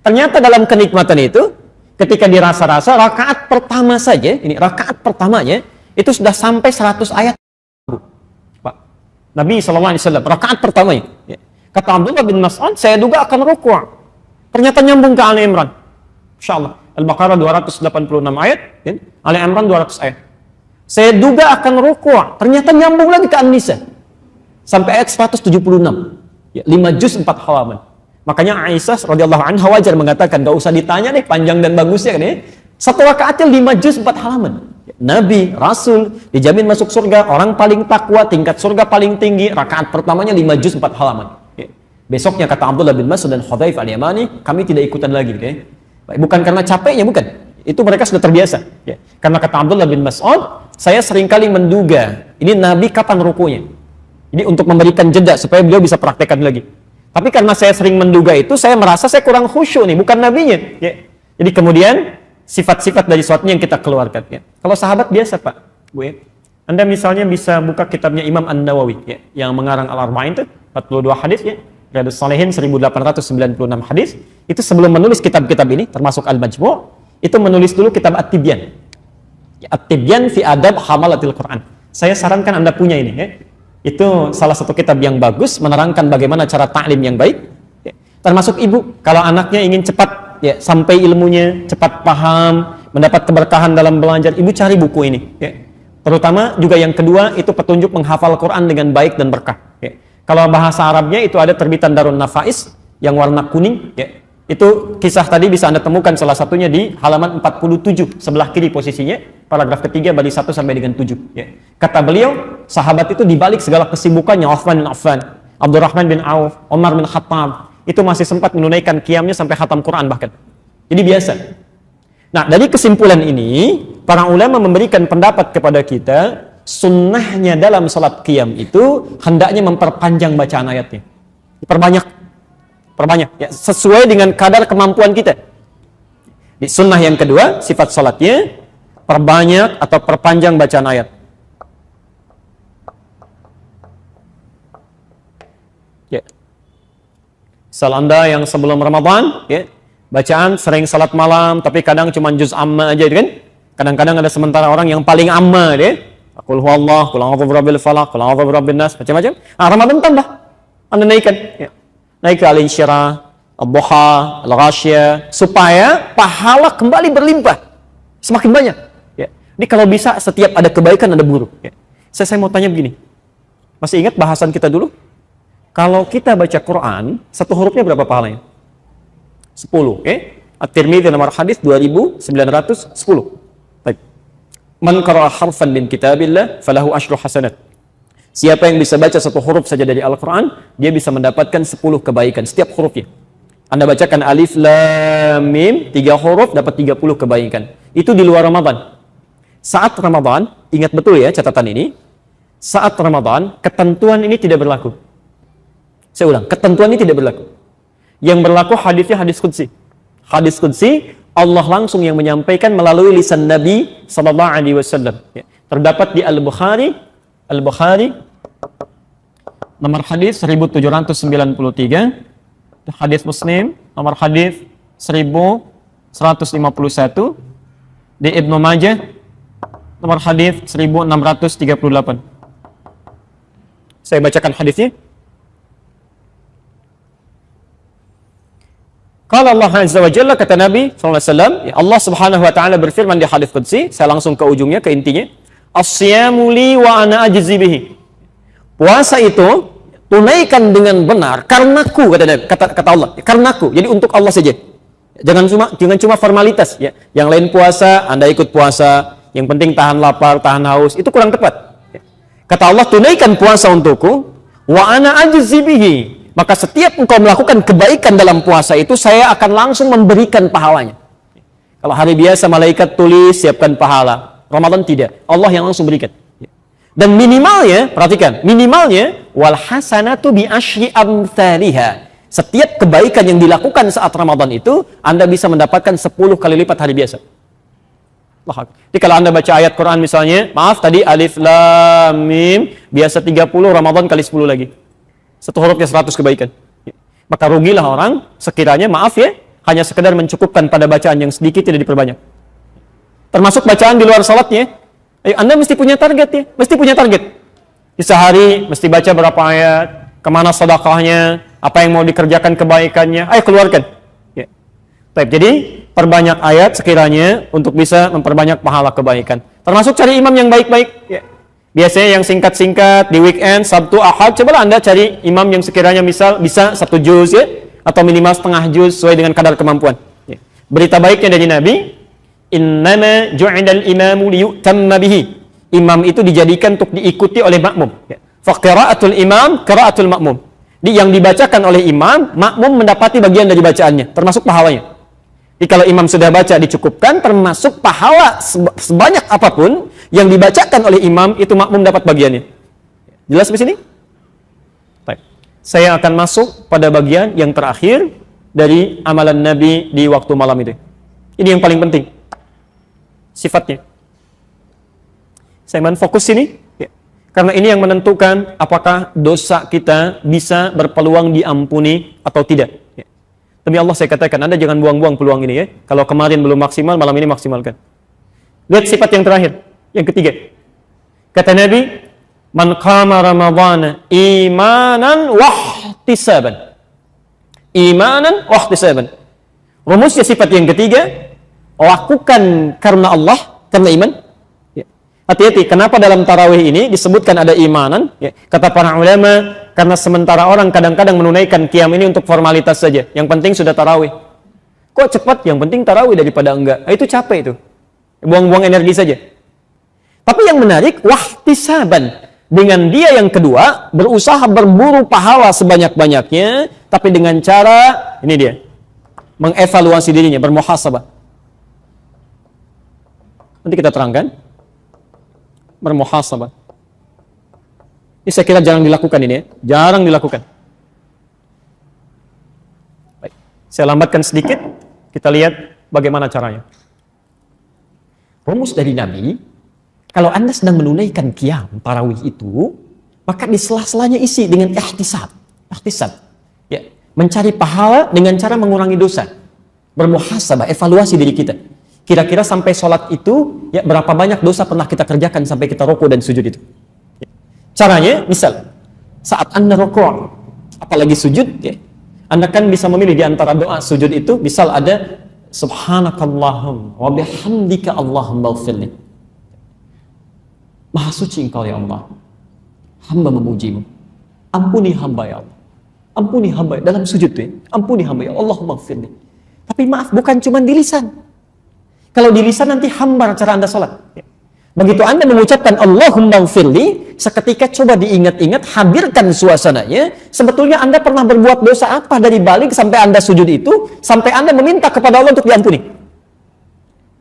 A: Ternyata dalam kenikmatan itu, ketika dirasa-rasa, rakaat pertama saja, ini rakaat pertamanya, itu sudah sampai 100 ayat. Nabi SAW, rakaat pertama ini. Kata Abdullah bin Mas'ud, saya duga akan rukuk. Ternyata nyambung ke Ali Imran. InsyaAllah. Al-Baqarah 286 ayat, Ali Imran 200 ayat. Saya duga akan rukuk. Ternyata nyambung lagi ke An-Nisa. Sampai ayat 176. 5 juz 4 halaman. Makanya Aisyah radhiyallahu anha wajar mengatakan, gak usah ditanya deh panjang dan bagusnya kan ya. Satu rakaatnya 5 juz 4 halaman. Nabi, Rasul, dijamin masuk surga, orang paling takwa, tingkat surga paling tinggi, rakaat pertamanya 5 juz 4 halaman. Ya. Besoknya kata Abdullah bin Mas'ud dan Hudzaifah al-Yamani, kami tidak ikutan lagi. Ya. Bukan karena capeknya, bukan. Itu mereka sudah terbiasa. Ya. Karena kata Abdullah bin Mas'ud, saya seringkali menduga ini Nabi kapan rukunya. Jadi untuk memberikan jeda supaya beliau bisa praktekkan lagi. Tapi karena saya sering menduga itu, saya merasa saya kurang khusyuk nih, bukan nabinya. Ya. Jadi kemudian sifat-sifat dari sesuatu yang kita keluarkan. Ya. Kalau sahabat biasa Pak, Bu ya. Anda misalnya bisa buka kitabnya Imam An-Nawawi ya, yang mengarang Al-Arba'in itu 42 hadis ya. Riyadhus Shalihin 1896 hadis. Itu sebelum menulis kitab-kitab ini termasuk Al-Majmu', itu menulis dulu kitab At-Tibyan. Ya, At-Tibyan fi Adab Hamalatil Quran. Saya sarankan Anda punya ini ya. Itu salah satu kitab yang bagus menerangkan bagaimana cara ta'lim yang baik. Ya. Termasuk ibu kalau anaknya ingin cepat ya sampai ilmunya, cepat paham, mendapat keberkahan dalam belajar, ibu cari buku ini ya. Terutama juga yang kedua itu petunjuk menghafal Quran dengan baik dan berkah. Ya. Kalau bahasa Arabnya itu ada terbitan Darun Nafais yang warna kuning. Ya. Itu kisah tadi bisa Anda temukan salah satunya di halaman 47 sebelah kiri posisinya, paragraf ketiga baris 1 sampai dengan 7. Ya. Kata beliau, sahabat itu dibalik segala kesibukannya, Uthman bin Affan, Abdurrahman bin Auf, Umar bin Khattab, itu masih sempat menunaikan qiyamnya sampai khatam Quran bahkan. Jadi biasa. Nah, dari kesimpulan ini, para ulama memberikan pendapat kepada kita, sunnahnya dalam salat qiyam itu hendaknya memperpanjang bacaan ayatnya. Perbanyak ya, sesuai dengan kadar kemampuan kita. Di sunnah yang kedua, sifat salatnya perbanyak atau perpanjang bacaan ayat. Ya. Misal Anda yang sebelum Ramadan, ya, bacaan sering salat malam tapi kadang cuma juz amma aja kan? Kadang-kadang ada sementara orang yang paling amma dia, qul huwallah, qul a'udzu birabbil falaq, qul a'udzu birabbin nas, macam-macam. Ah, Ramadan tambah. Anda naikkan, ya. Naik ke Al-Insyirah, Ad-Duha, Al-Ghasyiyah, supaya pahala kembali berlimpah. Semakin banyak. Ya. Ini kalau bisa setiap ada kebaikan ada buruk. Ya. Saya mau tanya begini. Masih ingat bahasan kita dulu? Kalau kita baca Quran, satu hurufnya berapa pahalanya? 10. At-Tirmidzi nomor hadis 2910. Baik. Man qara'a harfan min kitabillah falahu asyru hasanat. Siapa yang bisa baca satu huruf saja dari Al-Quran, dia bisa mendapatkan 10 kebaikan setiap hurufnya. Anda bacakan alif, lam, mim, 3 huruf dapat 30 kebaikan. Itu di luar Ramadan. Saat Ramadan, ingat betul ya catatan ini, saat Ramadan, ketentuan ini tidak berlaku. Saya ulang, ketentuan ini tidak berlaku. Yang berlaku hadisnya hadis qudsi. Hadis qudsi, Allah langsung yang menyampaikan melalui lisan Nabi SAW. Ya. Terdapat di Al-Bukhari nomor hadis 1793, hadis Muslim nomor hadis 1151, di Ibnu Majah nomor hadis 1638. Saya bacakan hadisnya. Qala Allah Azza wa Jalla, kata Nabi SAW, ya Allah Subhanahu wa Ta'ala berfirman di hadis qudsi, saya langsung ke ujungnya, ke intinya. As-siyamu li wa ana ajzi bihi. Puasa itu tunaikan dengan benar karenaku, kata Allah, karenaku. Jadi untuk Allah saja. Jangan cuma formalitas ya. Yang lain puasa, Anda ikut puasa, yang penting tahan lapar, tahan haus, itu kurang tepat. Kata Allah, tunaikan puasa untukku, wa ana ajzi bihi. Maka setiap engkau melakukan kebaikan dalam puasa itu, saya akan langsung memberikan pahalanya. Kalau hari biasa malaikat tulis siapkan pahala, Ramadan tidak, Allah yang langsung berikan. Dan minimalnya, perhatikan, minimalnya wal hasanatu bi asyri amsalihha. Setiap kebaikan yang dilakukan saat Ramadan itu, Anda bisa mendapatkan 10 kali lipat hari biasa. Jadi kalau Anda baca ayat Quran misalnya, maaf tadi alif lam mim, biasa 30, Ramadan kali 10 lagi. Satu hurufnya 100 kebaikan. Maka rugilah orang sekiranya, maaf ya, hanya sekedar mencukupkan pada bacaan yang sedikit, tidak diperbanyak. Termasuk bacaan di luar salatnya. Anda mesti punya target ya, mesti punya target. Di sehari mesti baca berapa ayat, kemana sedekahnya, apa yang mau dikerjakan kebaikannya, ayo keluarkan. Ya. Jadi perbanyak ayat sekiranya untuk bisa memperbanyak pahala kebaikan. Termasuk cari imam yang baik-baik. Ya. Biasanya yang singkat-singkat di weekend, Sabtu, Ahad, cobalah Anda cari imam yang sekiranya misal bisa 1 juz ya, atau minimal setengah juz sesuai dengan kadar kemampuan. Ya. Berita baiknya dari Nabi, innama ju'idal imamu liyutamma bihi. Imam itu dijadikan untuk diikuti oleh makmum. Ya. Fa qira'atul imam, qira'atul makmum. Yang dibacakan oleh imam, makmum mendapati bagian dari bacaannya, termasuk pahalanya. Jadi kalau imam sudah baca dicukupkan, termasuk pahala sebanyak apapun yang dibacakan oleh imam, itu makmum dapat bagiannya. Jelas di sini? Baik. Saya akan masuk pada bagian yang terakhir dari amalan Nabi di waktu malam itu. Ini yang paling penting. Sifatnya. Saya mau fokus sini, ya. Karena ini yang menentukan apakah dosa kita bisa berpeluang diampuni atau tidak. Ya. Demi Allah saya katakan, Anda jangan buang-buang peluang ini ya. Kalau kemarin belum maksimal, malam ini maksimalkan. Lihat sifat yang terakhir, yang ketiga. Kata Nabi, man qama ramadhana imanan wahtisaban. Imanan wahtisaban. Rumusnya sifat yang ketiga, lakukan karena Allah, karena iman. Ya. Hati-hati, kenapa dalam tarawih ini disebutkan ada imanan? Ya. Kata para ulama, karena sementara orang kadang-kadang menunaikan qiyam ini untuk formalitas saja. Yang penting sudah tarawih. Kok cepat? Yang penting tarawih daripada enggak. Itu capek itu. Buang-buang energi saja. Tapi yang menarik, wahtisaban. Dengan dia yang kedua, berusaha berburu pahala sebanyak-banyaknya, tapi dengan cara, ini dia, mengevaluasi dirinya, bermuhasabah. Nanti kita terangkan. Bermuhasabah. Ini saya kira jarang dilakukan ini ya. Jarang dilakukan. Baik. Saya lambatkan sedikit. Kita lihat bagaimana caranya. Rumus dari Nabi, kalau Anda sedang menunaikan qiyam tarawih itu, maka di sela-selanya isi dengan ihtisab. Ihtisab. Ya, mencari pahala dengan cara mengurangi dosa. Bermuhasabah, evaluasi diri kita. Kira-kira sampai sholat itu, ya berapa banyak dosa pernah kita kerjakan sampai kita rukuk dan sujud itu. Caranya, misal, saat Anda rukuk, apalagi sujud, ya, Anda kan bisa memilih di antara doa sujud itu, misal ada Subhanakallahum wa bihamdika Allahumma ighfirli. Maha suci Engkau ya Allah. Hamba memujimu. Ampuni hamba ya Allah. Ampuni hamba dalam sujud ya. Ampuni hamba ya Allah, Allahumma ighfirli. Tapi maaf, bukan cuma di lisan. Kalau di lisan nanti hambar cara Anda sholat. Ya. Begitu Anda mengucapkan Allahumma ighfirli, seketika coba diingat-ingat, hadirkan suasananya. Sebetulnya Anda pernah berbuat dosa apa dari balik sampai Anda sujud itu, sampai Anda meminta kepada Allah untuk diampuni.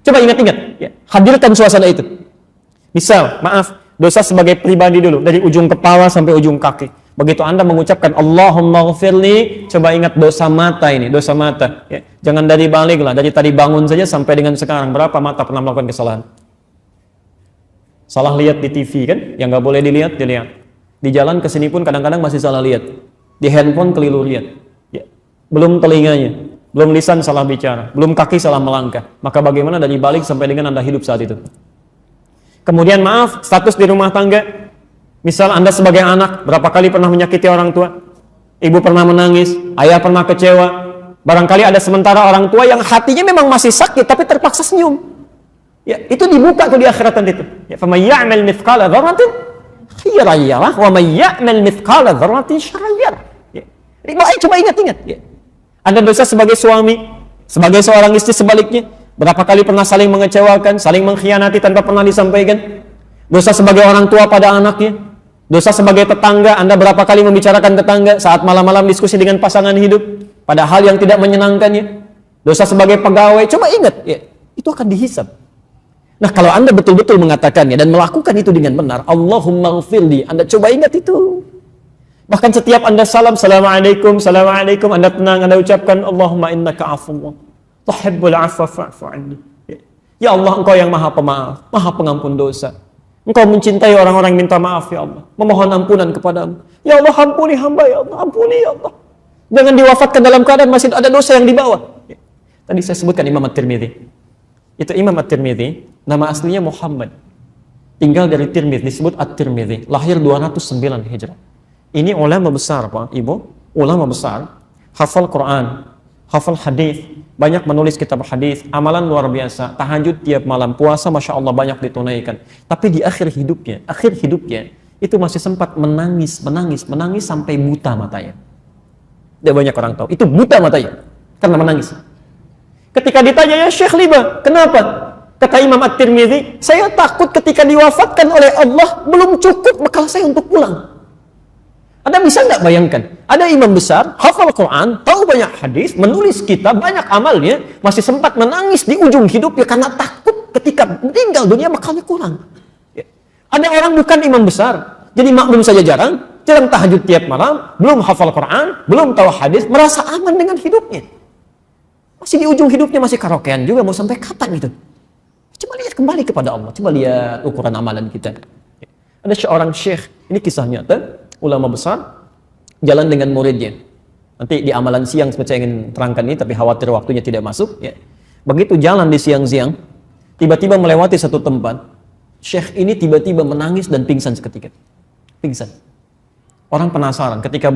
A: Coba ingat-ingat, ya. Hadirkan suasana itu. Misal, maaf, dosa sebagai pribadi dulu, dari ujung kepala sampai ujung kaki. Begitu Anda mengucapkan Allahumma ighfirli, coba ingat dosa mata ini, dosa mata. Ya. Jangan dari balik lah, dari tadi bangun saja sampai dengan sekarang, berapa mata pernah melakukan kesalahan? Salah lihat di TV kan, yang nggak boleh dilihat, dilihat. Di jalan kesini pun kadang-kadang masih salah lihat. Di handphone keliru lihat. Ya. Belum telinganya, belum lisan salah bicara, belum kaki salah melangkah. Maka bagaimana dari balik sampai dengan Anda hidup saat itu? Kemudian maaf, status di rumah tangga. Misal Anda sebagai anak, berapa kali pernah menyakiti orang tua? Ibu pernah menangis, ayah pernah kecewa. Barangkali ada sementara orang tua yang hatinya memang masih sakit, tapi terpaksa senyum. Ya, itu dibuka tuh di akhirat nanti itu. Ya, faman ya'mal mithqala dzarratin khairan yarah wa man ya'mal mithqala dzarratin syarran yarah. Ya. Coba ingat-ingat, ya. Anda dosa sebagai suami, sebagai seorang istri sebaliknya, berapa kali pernah saling mengecewakan, saling mengkhianati tanpa pernah disampaikan? Dosa sebagai orang tua pada anaknya, dosa sebagai tetangga, Anda berapa kali membicarakan tetangga saat malam-malam diskusi dengan pasangan hidup pada hal yang tidak menyenangkannya? Dosa sebagai pegawai, coba ingat, ya, itu akan dihisab. Nah, kalau Anda betul-betul mengatakannya dan melakukan itu dengan benar, Allahumma ighfirli, Anda coba ingat itu. Bahkan setiap Anda salam, Assalamualaikum, Assalamualaikum, Anda tenang, Anda ucapkan, Allahumma innaka afuwwun tuhibbul afwa fa'fu anni. Ya Allah, Engkau yang maha pemaaf, maha pengampun dosa. Engkau mencintai orang-orang yang minta maaf, ya Allah. Memohon ampunan kepadamu. Ya Allah, ampuni hamba, ya Allah, ampuni, ya Allah. Jangan diwafatkan dalam keadaan masih ada dosa yang dibawa. Tadi saya sebutkan Imam At-Tirmidzi. Itu Imam At-Tirmidzi, nama aslinya Muhammad. Tinggal dari Tirmidzi, disebut At-Tirmidzi. Lahir 209 Hijrah. Ini ulama besar, Pak, Ibu. Ulama besar. Hafal Quran, hafal hadis, banyak menulis kitab hadis, amalan luar biasa, tahajud tiap malam, puasa Masya Allah banyak ditunaikan. Tapi di akhir hidupnya, itu masih sempat menangis sampai buta matanya. Tidak banyak orang tahu, itu buta matanya karena menangis. Ketika ditanya, ya Syekh Liba, kenapa? Kata Imam At-Tirmidzi, saya takut ketika diwafatkan oleh Allah belum cukup bekal saya untuk pulang.
B: Anda bisa nggak bayangkan? Ada imam besar, hafal Quran, tahu banyak hadis, menulis kitab, banyak amalnya, masih sempat menangis di ujung hidupnya karena takut ketika meninggal dunia makalnya kurang. Ya. Ada orang bukan imam besar, jadi makmum saja jarang tahajud tiap malam, belum hafal Quran, belum tahu hadis, merasa aman dengan hidupnya. Masih di ujung hidupnya masih karaokean juga, mau sampai kapan itu? Coba lihat kembali kepada Allah, coba lihat ukuran amalan kita. Ada seorang syekh, ini kisah nyata, ulama besar, jalan dengan muridnya. Nanti di amalan siang saya ingin terangkan ini, tapi khawatir waktunya tidak masuk. Ya. Begitu jalan di siang-siang, tiba-tiba melewati satu tempat, syekh ini tiba-tiba menangis dan pingsan seketika. Pingsan. Orang penasaran, ketika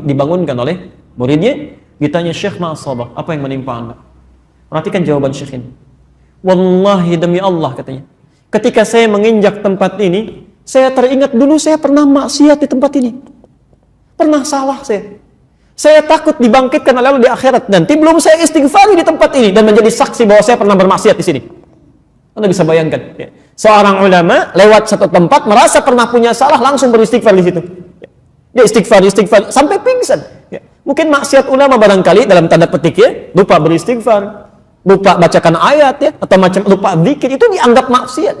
B: dibangunkan oleh muridnya, ditanya, "Syekh, ma'asabah, apa yang menimpa Anda?" Perhatikan jawaban syekh ini. "Wallahi demi Allah," katanya, "ketika saya menginjak tempat ini, saya teringat dulu saya pernah maksiat di tempat ini. Pernah salah saya. Saya takut dibangkitkan oleh Allah di akhirat. Nanti belum saya istighfari di tempat ini dan menjadi saksi bahwa saya pernah bermaksiat di sini." Anda bisa bayangkan, ya. Seorang ulama lewat satu tempat merasa pernah punya salah, langsung beristighfar di situ. Dia istighfar sampai pingsan. Ya. Mungkin maksiat ulama barangkali dalam tanda petik ya, lupa beristighfar, lupa bacakan ayat ya, atau lupa zikir, itu dianggap maksiat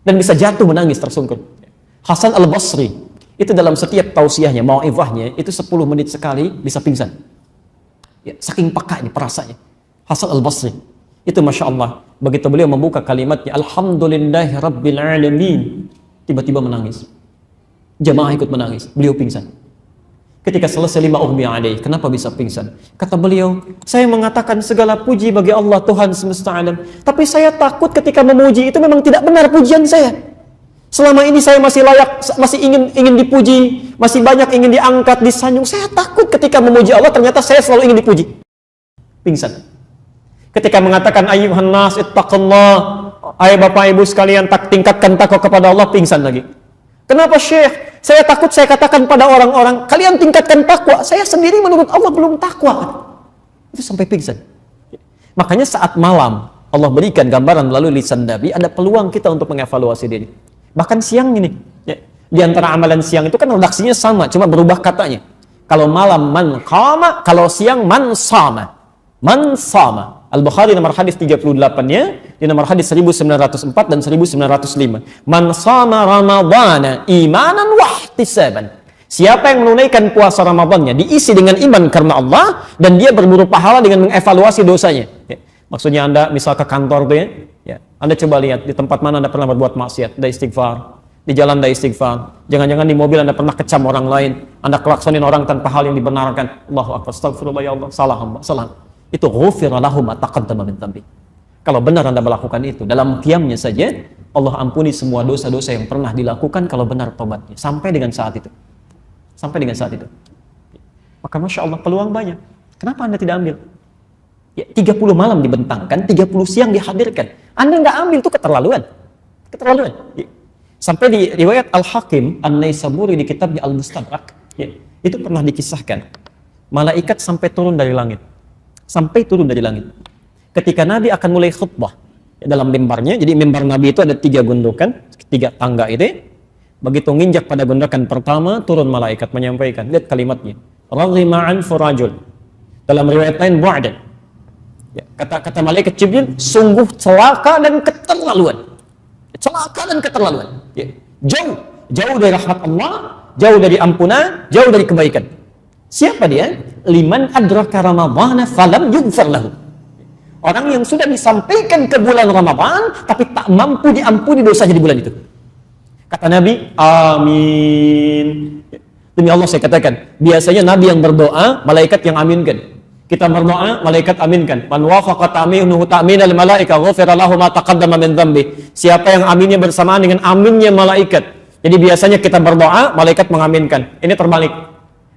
B: dan bisa jatuh menangis tersungkur. Hasan Al-Basri itu dalam setiap tausiahnya, mau'izahnya itu 10 menit sekali bisa pingsan. Ya, saking peka ini perasaannya. Hasan Al-Basri itu masya Allah, begitu beliau membuka kalimatnya Alhamdulillahi Rabbil Alamin, tiba-tiba menangis. Jamaah ikut menangis, beliau pingsan. Ketika selesai 5 ughmiya alaih, kenapa bisa pingsan? Kata beliau, "Saya mengatakan segala puji bagi Allah Tuhan semesta alam, tapi saya takut ketika memuji itu memang tidak benar pujian saya. Selama ini saya masih layak, masih ingin dipuji, masih banyak ingin diangkat, disanjung. Saya takut ketika memuji Allah ternyata saya selalu ingin dipuji." Pingsan. Ketika mengatakan ayyuhan nas ittaqullah, hai Bapak Ibu sekalian, tingkatkan takwa kepada Allah, pingsan lagi. "Kenapa Syekh? Saya takut saya katakan pada orang-orang, kalian tingkatkan takwa, saya sendiri menurut Allah belum takwa." Itu sampai pingsan. Makanya saat malam Allah berikan gambaran melalui lisan Nabi, ada peluang kita untuk mengevaluasi diri. Bahkan siang ini, ya, di antara amalan siang itu kan redaksinya sama, cuma berubah katanya. Kalau malam man qama, kalau siang man sama. Man sama. Al-Bukhari nomor hadis 38-nya, di nomor hadis 1904 dan 1905. Man sama Ramadhana imanan wahtisaban. Siapa yang menunaikan puasa Ramadannya diisi dengan iman karena Allah dan dia berburu pahala dengan mengevaluasi dosanya. Ya. Maksudnya Anda misal ke kantor tuh ya, Anda coba lihat di tempat mana Anda pernah berbuat maksiat, Anda istighfar. Di jalan Anda istighfar. Jangan-jangan di mobil Anda pernah kecam orang lain, Anda klaksonin orang tanpa hal yang dibenarkan. Allahu akbar, astagfirullah ya Allah, salah hamba, salah. Itu ghufira lahum ma taqaddama min dhanbi. Kalau benar Anda melakukan itu, dalam qiyamnya saja Allah ampuni semua dosa-dosa yang pernah dilakukan kalau benar tobatnya sampai dengan saat itu. Sampai dengan saat itu. Maka Masya Allah peluang banyak. Kenapa Anda tidak ambil? Ya, 30 malam dibentangkan, 30 siang dihadirkan. Anda nggak ambil, itu keterlaluan. Keterlaluan. Ya. Sampai di riwayat Al-Hakim An-Naisaburi di kitabnya Al-Mustadrak, ya, itu pernah dikisahkan. Malaikat sampai turun dari langit. Sampai turun dari langit. Ketika Nabi akan mulai khutbah ya, dalam mimbarnya, jadi mimbar Nabi itu ada 3 gundukan, 3 tangga itu. Begitu nginjak pada gundukan pertama, turun malaikat menyampaikan. Lihat kalimatnya. Raghima anfu rajul. Dalam riwayat lain bu'dan. Ya, kata malaikat Jibril, sungguh celaka dan keterlaluan. Celaka dan keterlaluan. Ya, jauh dari rahmat Allah, jauh dari ampunan, jauh dari kebaikan. Siapa dia? Liman adraka Ramadhana falam yughfar lahu. Orang yang sudah disampaikan ke bulan Ramadan tapi tak mampu diampuni dosanya di bulan itu. Kata Nabi, amin. Demi Allah saya katakan, biasanya Nabi yang berdoa, malaikat yang aminkan. Kita berdoa, malaikat aminkan. Man wafaqa ta'minuhu ta'minal malaika ghufira lahu ma taqaddama min dhanbi. Siapa yang aminnya bersamaan dengan aminnya malaikat. Jadi biasanya kita berdoa, malaikat mengaminkan. Ini terbalik.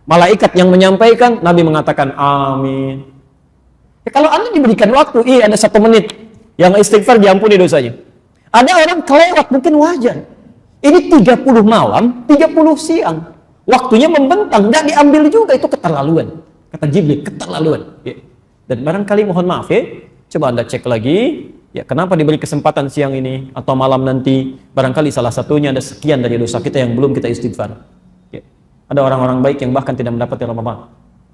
B: Malaikat yang menyampaikan, Nabi mengatakan amin. Ya, kalau Anda diberikan waktu, ada 1 menit yang istighfar diampuni dosanya. Ada orang kelewat, mungkin wajar. Ini 30 malam, 30 siang. Waktunya membentang, tidak diambil juga, itu keterlaluan. Kata Jibril, keterlaluan. Ya. Dan barangkali mohon maaf ya, coba Anda cek lagi, ya kenapa diberi kesempatan siang ini atau malam nanti. Barangkali salah satunya ada sekian dari dosa kita yang belum kita istighfar. Ya.
A: Ada orang-orang baik yang bahkan tidak mendapati Ramadan.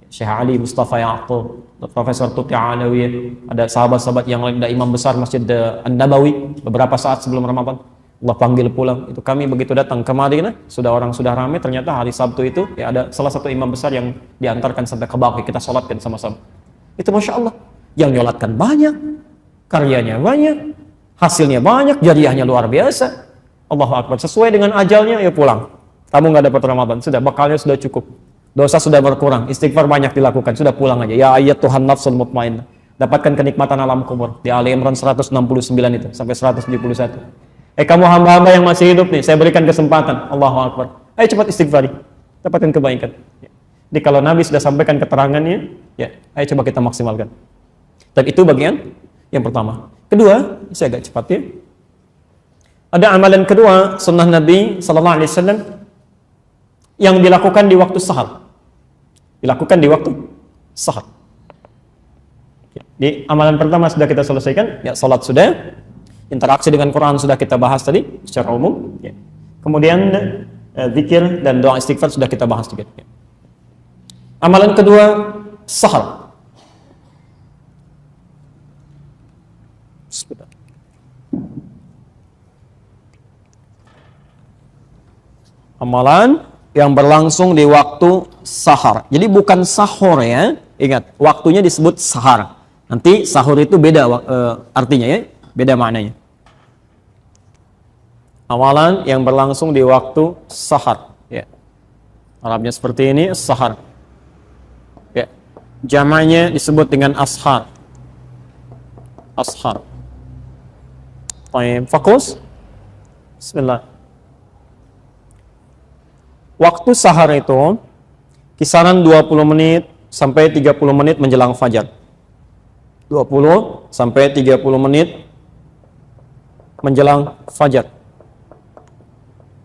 A: Syekh Ali Mustafa Yaqub, Profesor Tuti Alawi, ada sahabat-sahabat yang lain, ada imam besar Masjid An-Nabawi beberapa saat sebelum Ramadan. Allah panggil pulang. Itu kami begitu datang ke Madinah, sudah ramai, ternyata hari Sabtu itu ya ada salah satu imam besar yang diantarkan sampai ke Baqi, kita sholatkan sama-sama. Itu Masya Allah, yang nyolatkan banyak, karyanya banyak, hasilnya banyak, jariahnya luar biasa. Allahu Akbar, sesuai dengan ajalnya, ya pulang. Kamu nggak dapat Ramadan, sudah bekalnya sudah cukup. Dosa sudah berkurang, istighfar banyak dilakukan, sudah pulang aja. Ya ayat Tuhan nafsul mutmainnah. Dapatkan kenikmatan alam kubur. Di Ali Imran 169 itu sampai 171. Kamu hamba-hamba yang masih hidup nih, saya berikan kesempatan. Allahu Akbar. Ayo cepat istighfari. Dapatkan kebaikan. Jadi kalau Nabi sudah sampaikan keterangannya, ya, ayo coba kita maksimalkan. Tapi itu bagian yang pertama. Kedua, saya agak cepat ya. Ada amalan kedua sunnah Nabi sallallahu alaihi wasallam yang dilakukan di waktu sahar. Dilakukan di waktu sahar. Di amalan pertama sudah kita selesaikan, ya salat sudah, interaksi dengan Quran sudah kita bahas tadi secara umum, ya. Kemudian zikir dan doa istighfar sudah kita bahas juga. Ya. Amalan kedua sahar. Sebentar. Amalan yang berlangsung di waktu sahar. Jadi bukan sahur ya. Ingat, waktunya disebut sahar. Nanti sahur itu beda artinya ya, beda maknanya. Amalan yang berlangsung di waktu sahar, ya. Arabnya seperti ini, sahar. Ya. Jamaknya disebut dengan ashar. Ashar. Baik, fokus. Bismillah. Waktu sahar itu kisaran 20 menit sampai 30 menit menjelang fajar. 20 sampai 30 menit menjelang fajar.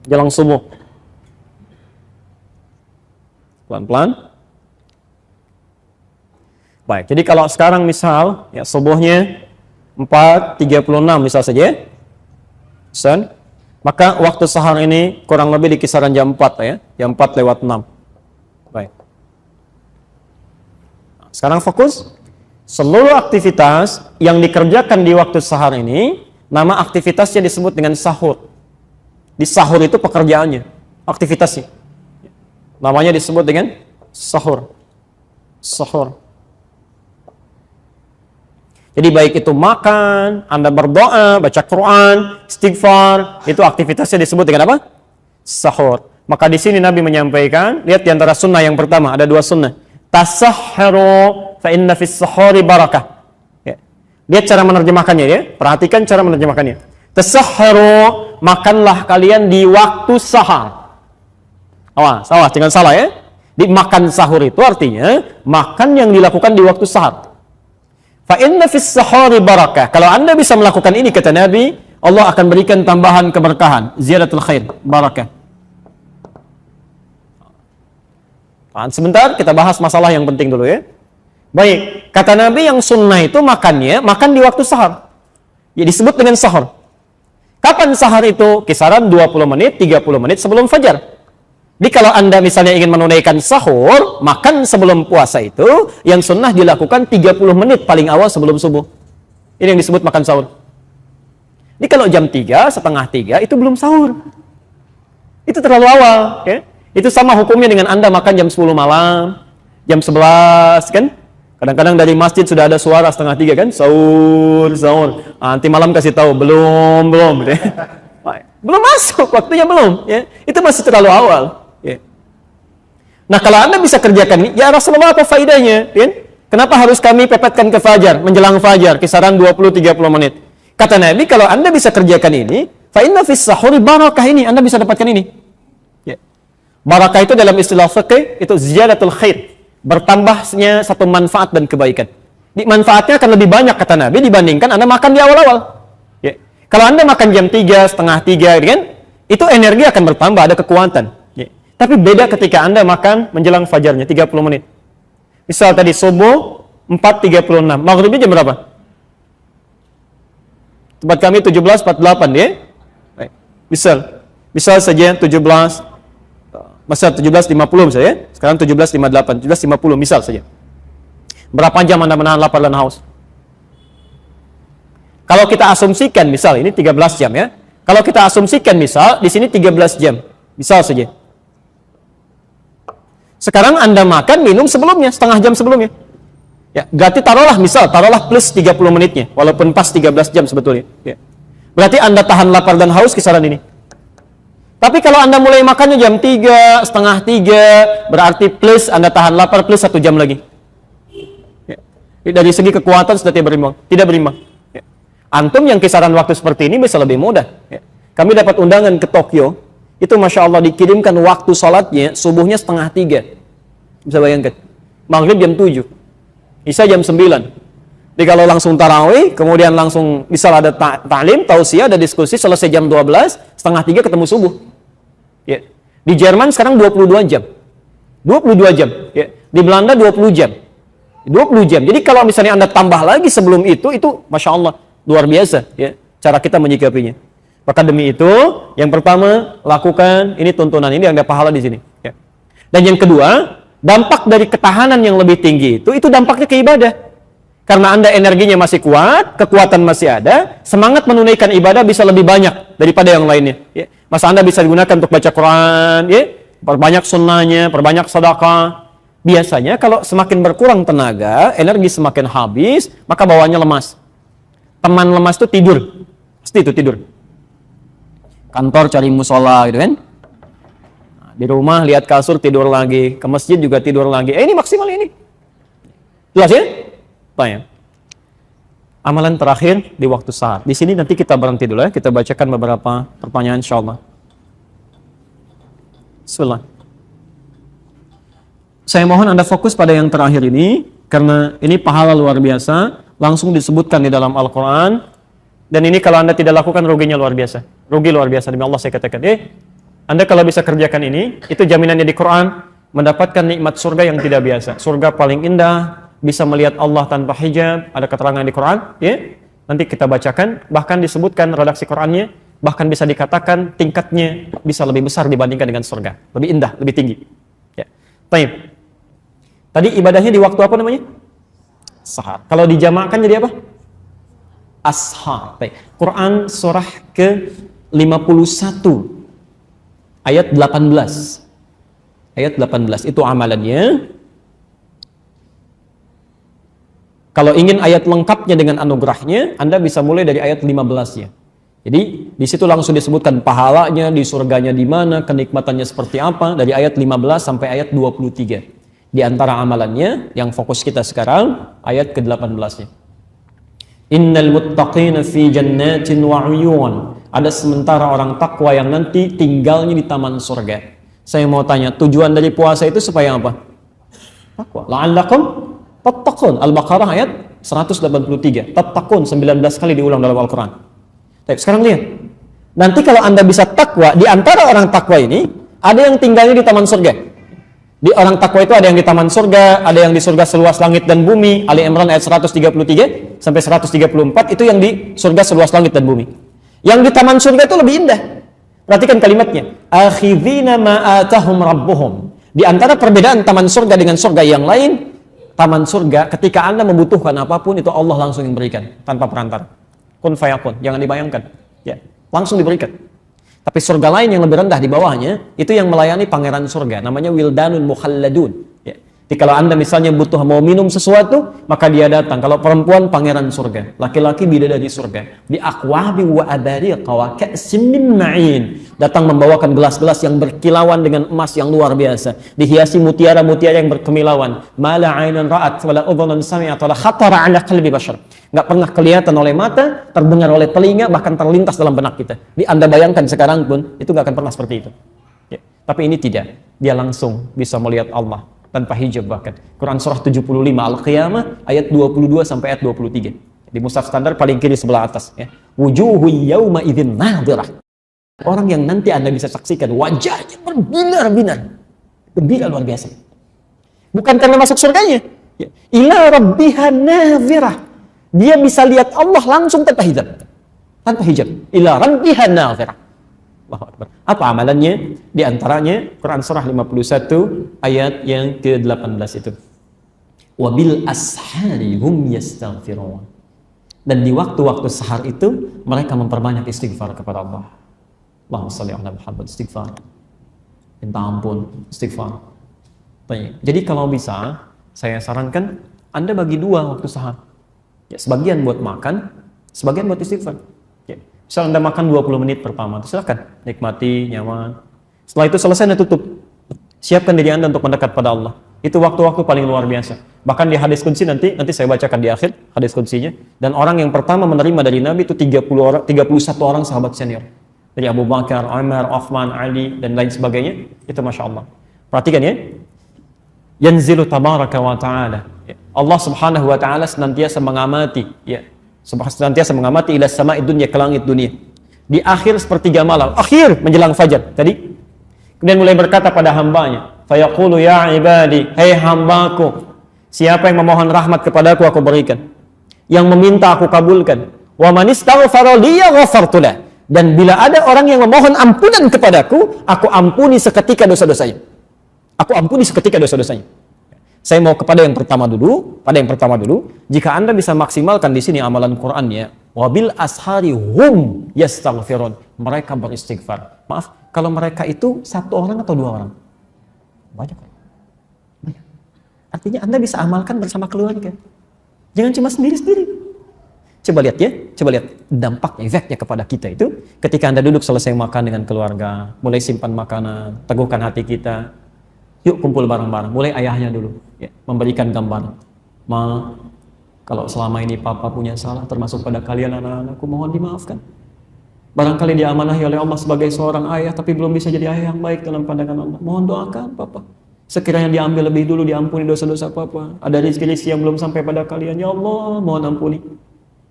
A: Jelang subuh. Pelan-pelan. Baik, jadi kalau sekarang misal ya subuhnya 4.36 misal saja. Sen. Maka waktu sahar ini kurang lebih di kisaran jam 4 ya, jam 4:06. Baik. Sekarang fokus. Seluruh aktivitas yang dikerjakan di waktu sahar ini, nama aktivitasnya disebut dengan sahur. Di sahur itu pekerjaannya, aktivitasnya. Namanya disebut dengan sahur. Sahur. Jadi baik itu makan, Anda berdoa, baca Quran, istighfar, itu aktivitasnya disebut dengan apa? Sahur. Maka di sini Nabi menyampaikan, lihat di antara sunnah yang pertama, ada dua sunnah. Tasahharu fa inna fis sahuri barakah. Ya. Lihat cara menerjemahkannya ya, perhatikan cara menerjemahkannya. Tasahharu, makanlah kalian di waktu sahar. Awas, jangan salah ya. Di makan sahur itu artinya makan yang dilakukan di waktu sahar. Fa inna fis sahuri barakah. Kalau Anda bisa melakukan ini kata Nabi, Allah akan berikan tambahan keberkahan, ziyadatul khair, barakah. Sebentar kita bahas masalah yang penting dulu ya. Baik, kata Nabi yang sunnah itu makan di waktu sahar. Ya disebut dengan sahur. Kapan sahar itu? Kisaran 20 menit, 30 menit sebelum fajar. Jadi kalau Anda misalnya ingin menunaikan sahur, makan sebelum puasa itu, yang sunnah dilakukan 30 menit paling awal sebelum subuh. Ini yang disebut makan sahur. Jadi kalau jam 3, setengah 3, itu belum sahur. Itu terlalu awal. Ya? Itu sama hukumnya dengan Anda makan jam 10 malam, jam 11, kan? Kadang-kadang dari masjid sudah ada suara setengah 3, kan? Sahur. Nanti malam kasih tahu, belum. Ya? Belum masuk, waktunya belum. Ya? Itu masih terlalu awal. Ya. Nah kalau Anda bisa kerjakan, ya Rasulullah apa faedahnya? Ya? Kenapa harus kami pepetkan ke fajar, menjelang fajar, kisaran 20-30 menit? Kata Nabi, kalau Anda bisa kerjakan ini, fa inna fis sahuri barakah ini, Anda bisa dapatkan ini. Ya. Barakah itu dalam istilah fikih, itu ziyadatul khair, bertambahnya satu manfaat dan kebaikan. Di manfaatnya akan lebih banyak kata Nabi dibandingkan Anda makan di awal-awal. Ya. Kalau Anda makan jam 3, setengah 3, kan? Itu energi akan bertambah, ada kekuatan. Ya. Tapi beda ketika Anda makan menjelang fajarnya 30 menit. Misal tadi subuh 4.36, maghribnya jam berapa? Tempat kami 17.48 ya. Baik. Misal saja 17 Masa 17.50 misalnya, ya. Sekarang 17.58, 17.50 misal saja. Berapa jam Anda menahan lapar dan haus? Kalau kita asumsikan misal ini 13 jam ya. Kalau kita asumsikan misal di sini 13 jam. Misal saja. Sekarang Anda makan minum sebelumnya, setengah jam sebelumnya. Ya, berarti taruhlah plus 30 menitnya, walaupun pas 13 jam sebetulnya. Ya. Berarti Anda tahan lapar dan haus kisaran ini. Tapi kalau Anda mulai makannya jam 3, setengah 3, berarti plus Anda tahan lapar plus 1 jam lagi. Ya. Dari segi kekuatan sudah tidak berimbang. Ya. Antum yang kisaran waktu seperti ini bisa lebih mudah. Ya. Kami dapat undangan ke Tokyo, itu Masya Allah dikirimkan waktu sholatnya, subuhnya setengah 3. Bisa bayangkan. Maghrib jam 7. Isya jam 9. Jadi kalau langsung tarawih, kemudian langsung misal ada ta'lim, tausiah, ada diskusi, selesai jam 12, setengah 3 ketemu subuh. Ya. Di Jerman sekarang 22 jam. 22 jam. Ya. Di Belanda 20 jam. 20 jam. Jadi kalau misalnya Anda tambah lagi sebelum itu Masya Allah, luar biasa. Ya. Cara kita menyikapinya. Maka demi itu, yang pertama, lakukan, ini tuntunan, ini ada pahala di sini. Ya. Dan yang kedua, dampak dari ketahanan yang lebih tinggi itu dampaknya ke ibadah. Karena Anda energinya masih kuat, kekuatan masih ada, semangat menunaikan ibadah bisa lebih banyak daripada yang lainnya. Ya. Masa Anda bisa digunakan untuk baca Quran, ya, perbanyak sunnahnya, perbanyak sedekah. Biasanya kalau semakin berkurang tenaga, energi semakin habis, maka bawaannya lemas. Teman lemas itu tidur, pasti itu tidur. Kantor cari musola gitu kan. Di rumah lihat kasur tidur lagi, ke masjid juga tidur lagi. Ini maksimal ini. Jelas ya? Tanya. Amalan terakhir di waktu saat. Di sini nanti kita berhenti dulu ya. Kita bacakan beberapa pertanyaan insyaallah. Bismillah. Saya mohon Anda fokus pada yang terakhir ini karena ini pahala luar biasa, langsung disebutkan di dalam Al-Qur'an. Dan ini kalau Anda tidak lakukan ruginya luar biasa. Rugi luar biasa demi Allah saya katakan. Anda kalau bisa kerjakan ini, itu jaminannya di Quran, mendapatkan nikmat surga yang tidak biasa. Surga paling indah, bisa melihat Allah tanpa hijab, ada keterangan di Quran, ya. Nanti kita bacakan, bahkan disebutkan redaksi Qurannya, bahkan bisa dikatakan tingkatnya bisa lebih besar dibandingkan dengan surga. Lebih indah, lebih tinggi. Ya. Baik. Tadi ibadahnya di waktu apa namanya? Sahar. Kalau dijamakan jadi apa? Ashar. Baik. Quran surah ke-51 ayat 18. Ayat 18 itu amalannya. Kalau ingin ayat lengkapnya dengan anugerahnya, Anda bisa mulai dari ayat 15-nya. Jadi di situ langsung disebutkan pahalanya, di surganya di mana, kenikmatannya seperti apa dari ayat 15 sampai ayat 23. Di antara amalannya yang fokus kita sekarang ayat ke-18-nya. Innal muttaqina fi jannatin wa 'uyun. Ada sementara orang takwa yang nanti tinggalnya di taman surga. Saya mau tanya, tujuan dari puasa itu supaya apa? Takwa. La'allakum tattaqun. Al-Baqarah ayat 183. Tattaqun 19 kali diulang dalam Al-Qur'an. Baik, sekarang lihat. Nanti kalau Anda bisa takwa, di antara orang takwa ini ada yang tinggalnya di taman surga. Di orang takwa itu ada yang di taman surga, ada yang di surga seluas langit dan bumi. Ali Imran ayat 133 sampai 134 itu yang di surga seluas langit dan bumi. Yang di taman surga itu lebih indah. Perhatikan kalimatnya. Akhidhina ma atahum rabbuhum. Di antara perbedaan taman surga dengan surga yang lain, taman surga ketika Anda membutuhkan apapun itu Allah langsung yang berikan tanpa perantara. Kun fayakun, jangan dibayangkan. Ya, langsung diberikan. Tapi surga lain yang lebih rendah di bawahnya itu yang melayani pangeran surga, namanya wildanun mukhalladun. Ya. Jadi kalau Anda misalnya butuh mau minum sesuatu, maka dia datang. Kalau perempuan pangeran surga, laki-laki bidadari surga. Di aqwabi wa abariqa wa ka'sim min ma'in. Datang membawakan gelas-gelas yang berkilauan dengan emas yang luar biasa, dihiasi mutiara-mutiara yang berkemilauan. Mala 'ainan ra'at wa la udhunun sami'at wa la khatara 'ala qalbi bashar. Enggak pernah kelihatan oleh mata, terdengar oleh telinga, bahkan terlintas dalam benak kita. Di Anda bayangkan sekarang pun itu enggak akan pernah seperti itu. Ya. Tapi ini tidak. Dia langsung bisa melihat Allah tanpa hijab bahkan. Quran surah 75 Al-Qiyamah ayat 22 sampai ayat 23. Di mushaf standar paling kiri sebelah atas ya. Wujuhu yauma idzin nadhirah. Orang yang nanti Anda bisa saksikan wajahnya berbinar-binar. Gembira luar biasa. Bukan karena masuk surganya. Ya. Ila rabbiha nadhirah. Dia bisa lihat Allah langsung tanpa hijab. Tanpa hijab. Ila rabbiha nadhirah.
B: Allahu Akbar. Apa amalannya? Di antaranya Quran surah 51 ayat yang ke-18 itu. Wabil ashari hum yastaghfirun. Dan di waktu-waktu sahar itu mereka memperbanyak istighfar kepada Allah. Allahumma shalli ala Muhammad, istighfar. Minta ampun, istighfar. Baik. Jadi kalau bisa, saya sarankan Anda bagi dua waktu sahar. Ya, sebagian buat makan, sebagian buat istighfar. Ya. Misal Anda makan 20 menit pertama, silakan nikmati, nyaman. Setelah itu selesai Anda tutup. Siapkan diri Anda untuk mendekat pada Allah. Itu waktu-waktu paling luar biasa. Bahkan di hadis qudsi nanti saya bacakan di akhir hadis qudsinya. Dan orang yang pertama menerima dari Nabi itu 31 orang sahabat senior. Dari Abu Bakar, Umar, Uthman, Ali dan lain sebagainya. Itu Masya Allah. Perhatikan ya. Yanzilu tabaraka wa ta'ala. Allah subhanahu wa ta'ala senantiasa mengamati. Ya. Senantiasa mengamati ila sama'i dunya, ke langit dunia. Di akhir sepertiga malam. Akhir menjelang fajar. Tadi. Kemudian mulai berkata pada hambanya. Fayaqulu ya ibadi, hai hambaku, siapa yang memohon rahmat kepadaku aku berikan, yang meminta aku kabulkan, wa man istaghfara li ghafartu lah, dan bila ada orang yang memohon ampunan kepadaku, aku ampuni seketika dosa-dosanya. Aku ampuni seketika dosa-dosanya. Saya mau kepada yang pertama dulu, jika Anda bisa maksimalkan di sini amalan Qur'annya, wabil ashari hum yastaghfirun, mereka beristighfar. Maaf, kalau mereka itu satu orang atau dua orang? Banyak. Artinya Anda bisa amalkan bersama keluarga. Jangan cuma sendiri-sendiri. Coba lihat dampaknya, efeknya kepada kita itu ketika Anda duduk selesai makan dengan keluarga, mulai simpan makanan, teguhkan hati kita. Yuk kumpul bareng-bareng. Mulai ayahnya dulu, ya, memberikan gambaran. Ma, kalau selama ini papa punya salah termasuk pada kalian anak-anakku, mohon dimaafkan. Barangkali diamanahi oleh Allah sebagai seorang ayah, tapi belum bisa jadi ayah yang baik dalam pandangan Allah. Mohon doakan papa. Sekiranya diambil lebih dulu, diampuni dosa-dosa papa. Ada rezeki yang belum sampai pada kalian. Ya Allah, mohon ampuni.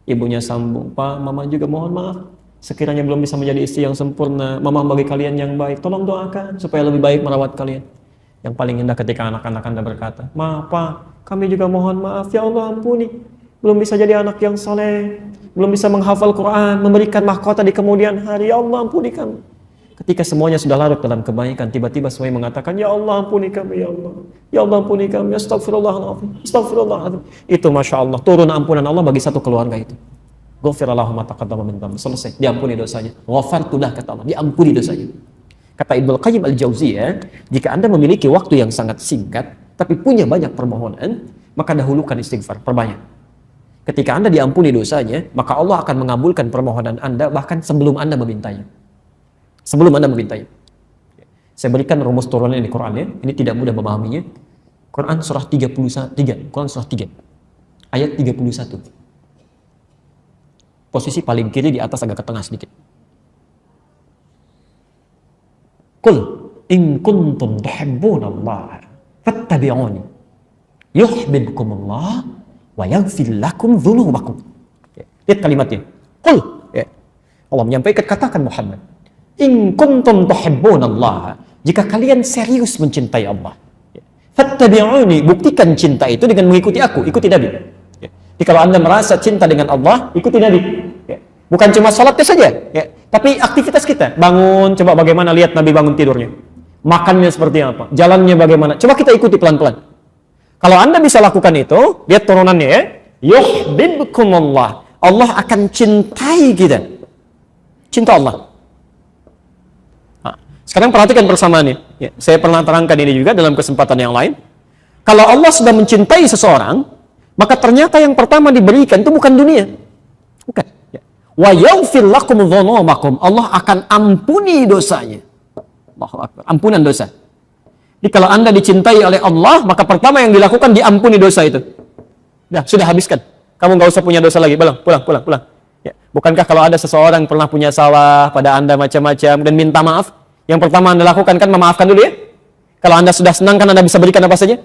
B: Ibunya sambung, Pak, mama juga mohon maaf. Sekiranya belum bisa menjadi istri yang sempurna, mama bagi kalian yang baik. Tolong doakan supaya lebih baik merawat kalian. Yang paling indah ketika anak-anak Anda berkata, maaf Pak, kami juga mohon maaf. Ya Allah, ampuni. Belum bisa jadi anak yang saleh, belum bisa menghafal Quran, memberikan mahkota di kemudian hari. Ya Allah, ampuni kami. Ketika semuanya sudah larut dalam kebaikan, tiba-tiba semuanya mengatakan, Ya Allah, ampuni kami, Ya Allah. Ya Allah, ampuni kami. Astagfirullahaladzim. Astagfirullahaladzim. Itu Masya Allah, turun ampunan Allah bagi satu keluarga itu. Ghafirallahu ma taqaddama min dhanbi. Selesai, diampuni dosanya. Ghafartulah, kata Allah, diampuni dosanya. Kata Ibnu Qayyim Al-Jauziyah, jika Anda memiliki waktu yang sangat singkat, tapi punya banyak permohonan, maka dahulukan istighfar, perbanyak. Ketika Anda diampuni dosanya, maka Allah akan mengabulkan permohonan Anda bahkan sebelum Anda memintanya. Sebelum Anda memintanya. Saya berikan rumus turunannya di Quran ya. Ini tidak mudah memahaminya. Quran surah 33, Quran surah 3, ayat 31. Posisi paling kiri di atas agak ke tengah sedikit. Qul in kuntum tuhibbunallaha fattabi'uni yuhibbukumullah wa yaghfir lakum dzunubakum. Lihat kalimatnya. Qul, ya. Allah menyampaikan, katakan Muhammad, in kuntum tuhibbunallaha, jika kalian serius mencintai Allah, ya. Fattabi'uni, buktikan cinta itu dengan mengikuti aku, ikuti Nabi. Ya. Jadi kalau Anda merasa cinta dengan Allah, ikuti Nabi. Ya. Bukan cuma salatnya saja, ya. Tapi aktivitas kita, bangun, coba bagaimana lihat Nabi bangun tidurnya. Makannya seperti apa, jalannya bagaimana, coba kita ikuti pelan-pelan. Kalau Anda bisa lakukan itu, lihat turunannya ya. Yuhibbukumullah, Allah akan cintai kita. Cinta Allah. Nah, sekarang perhatikan persamaan ini. Ya, saya pernah terangkan ini juga dalam kesempatan yang lain. Kalau Allah sudah mencintai seseorang, maka ternyata yang pertama diberikan itu bukan dunia. Bukan. Ya. Wa yaghfir lakum dzunubakum, Allah akan ampuni dosanya. Allahu Akbar. Ampunan dosa. Jadi kalau Anda dicintai oleh Allah, maka pertama yang dilakukan diampuni dosa itu. Nah, sudah habiskan. Kamu nggak usah punya dosa lagi. Pulang. Ya. Bukankah kalau ada seseorang pernah punya salah pada Anda macam-macam dan minta maaf, yang pertama Anda lakukan kan memaafkan dulu ya? Kalau Anda sudah senang kan Anda bisa berikan apa saja?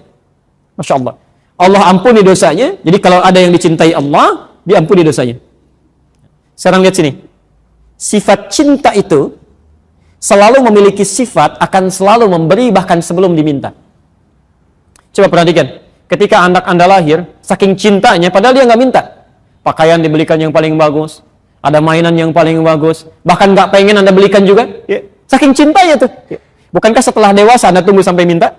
B: Masya Allah. Allah ampuni dosanya. Jadi kalau ada yang dicintai Allah, diampuni dosanya. Sekarang lihat sini. Sifat cinta itu selalu memiliki sifat akan selalu memberi bahkan sebelum diminta. Coba perhatikan, ketika anak Anda lahir, saking cintanya, padahal dia nggak minta. Pakaian dibelikan yang paling bagus, Ada mainan yang paling bagus, bahkan nggak pengen Anda belikan juga, ya. Saking cintanya tuh. Ya. Bukankah setelah dewasa Anda tunggu sampai minta?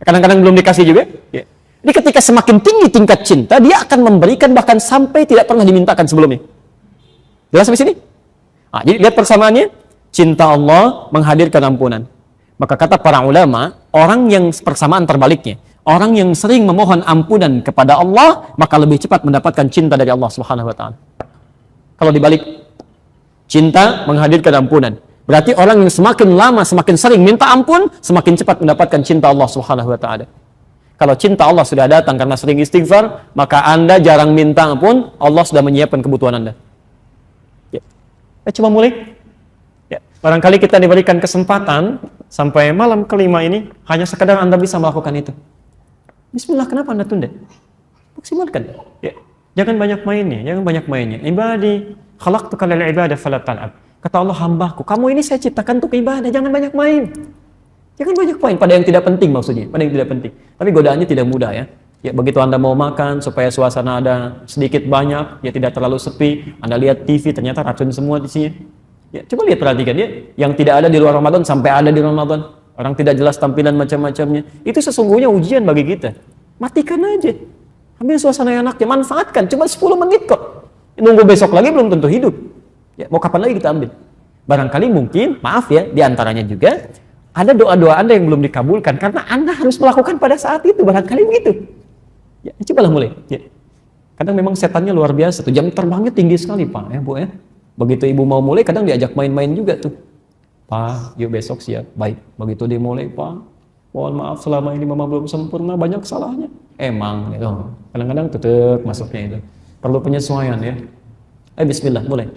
B: Kadang-kadang belum dikasih juga. Ya. Jadi ketika semakin tinggi tingkat cinta, dia akan memberikan bahkan sampai tidak pernah dimintakan sebelumnya. Jelas sampai sini? Nah, jadi lihat persamaannya. Cinta Allah menghadirkan ampunan. Maka kata para ulama, orang yang persamaan terbaliknya, orang yang sering memohon ampunan kepada Allah, maka lebih cepat mendapatkan cinta dari Allah Subhanahu wa taala. Kalau dibalik, cinta menghadirkan ampunan. Berarti orang yang semakin lama, semakin sering minta ampun, semakin cepat mendapatkan cinta Allah Subhanahu wa taala. Kalau cinta Allah sudah datang karena sering istighfar, maka Anda jarang minta ampun, Allah sudah menyiapkan kebutuhan Anda. Ya. Coba mulai. Ya. Barangkali kita diberikan kesempatan sampai malam kelima ini, hanya sekadar Anda bisa melakukan itu. Bismillah, kenapa Anda tunda? Maksimalkan. Ya. Jangan banyak mainnya. Ibadi, khalaqtuka lil ibadah fala tal'ab. Kata Allah, hambaku, kamu ini saya ciptakan untuk ibadah, jangan banyak main. Jangan banyak main pada yang tidak penting maksudnya, pada yang tidak penting. Tapi godaannya tidak mudah ya. Ya, begitu Anda mau makan supaya suasana ada sedikit banyak, ya tidak terlalu sepi, Anda lihat TV ternyata racun semua di sini. Ya, coba lihat, perhatikan ya, yang tidak ada di luar Ramadan sampai ada di Ramadan. Orang tidak jelas tampilan macam-macamnya. Itu sesungguhnya ujian bagi kita. Matikan aja. Ambil suasana yang enaknya, manfaatkan. Cuma 10 menit kok. Nunggu besok lagi belum tentu hidup. Ya, mau kapan lagi kita ambil? Barangkali mungkin, maaf ya, diantaranya juga ada doa-doa Anda yang belum dikabulkan karena Anda harus melakukan pada saat itu. Barangkali begitu. Ya, cobalah mulai. Ya. Kadang memang setannya luar biasa tuh. Jam terbangnya tinggi sekali, Pak. Ya, Bu ya. Begitu ibu mau mulai, kadang diajak main-main juga tuh. Pak, yuk besok siap. Baik. Begitu dia mulai, Pak, mohon maaf selama ini mama belum sempurna, banyak salahnya. Emang, gitu. Kadang-kadang tetap masuknya itu. Perlu penyesuaian ya. Bismillah, mulai.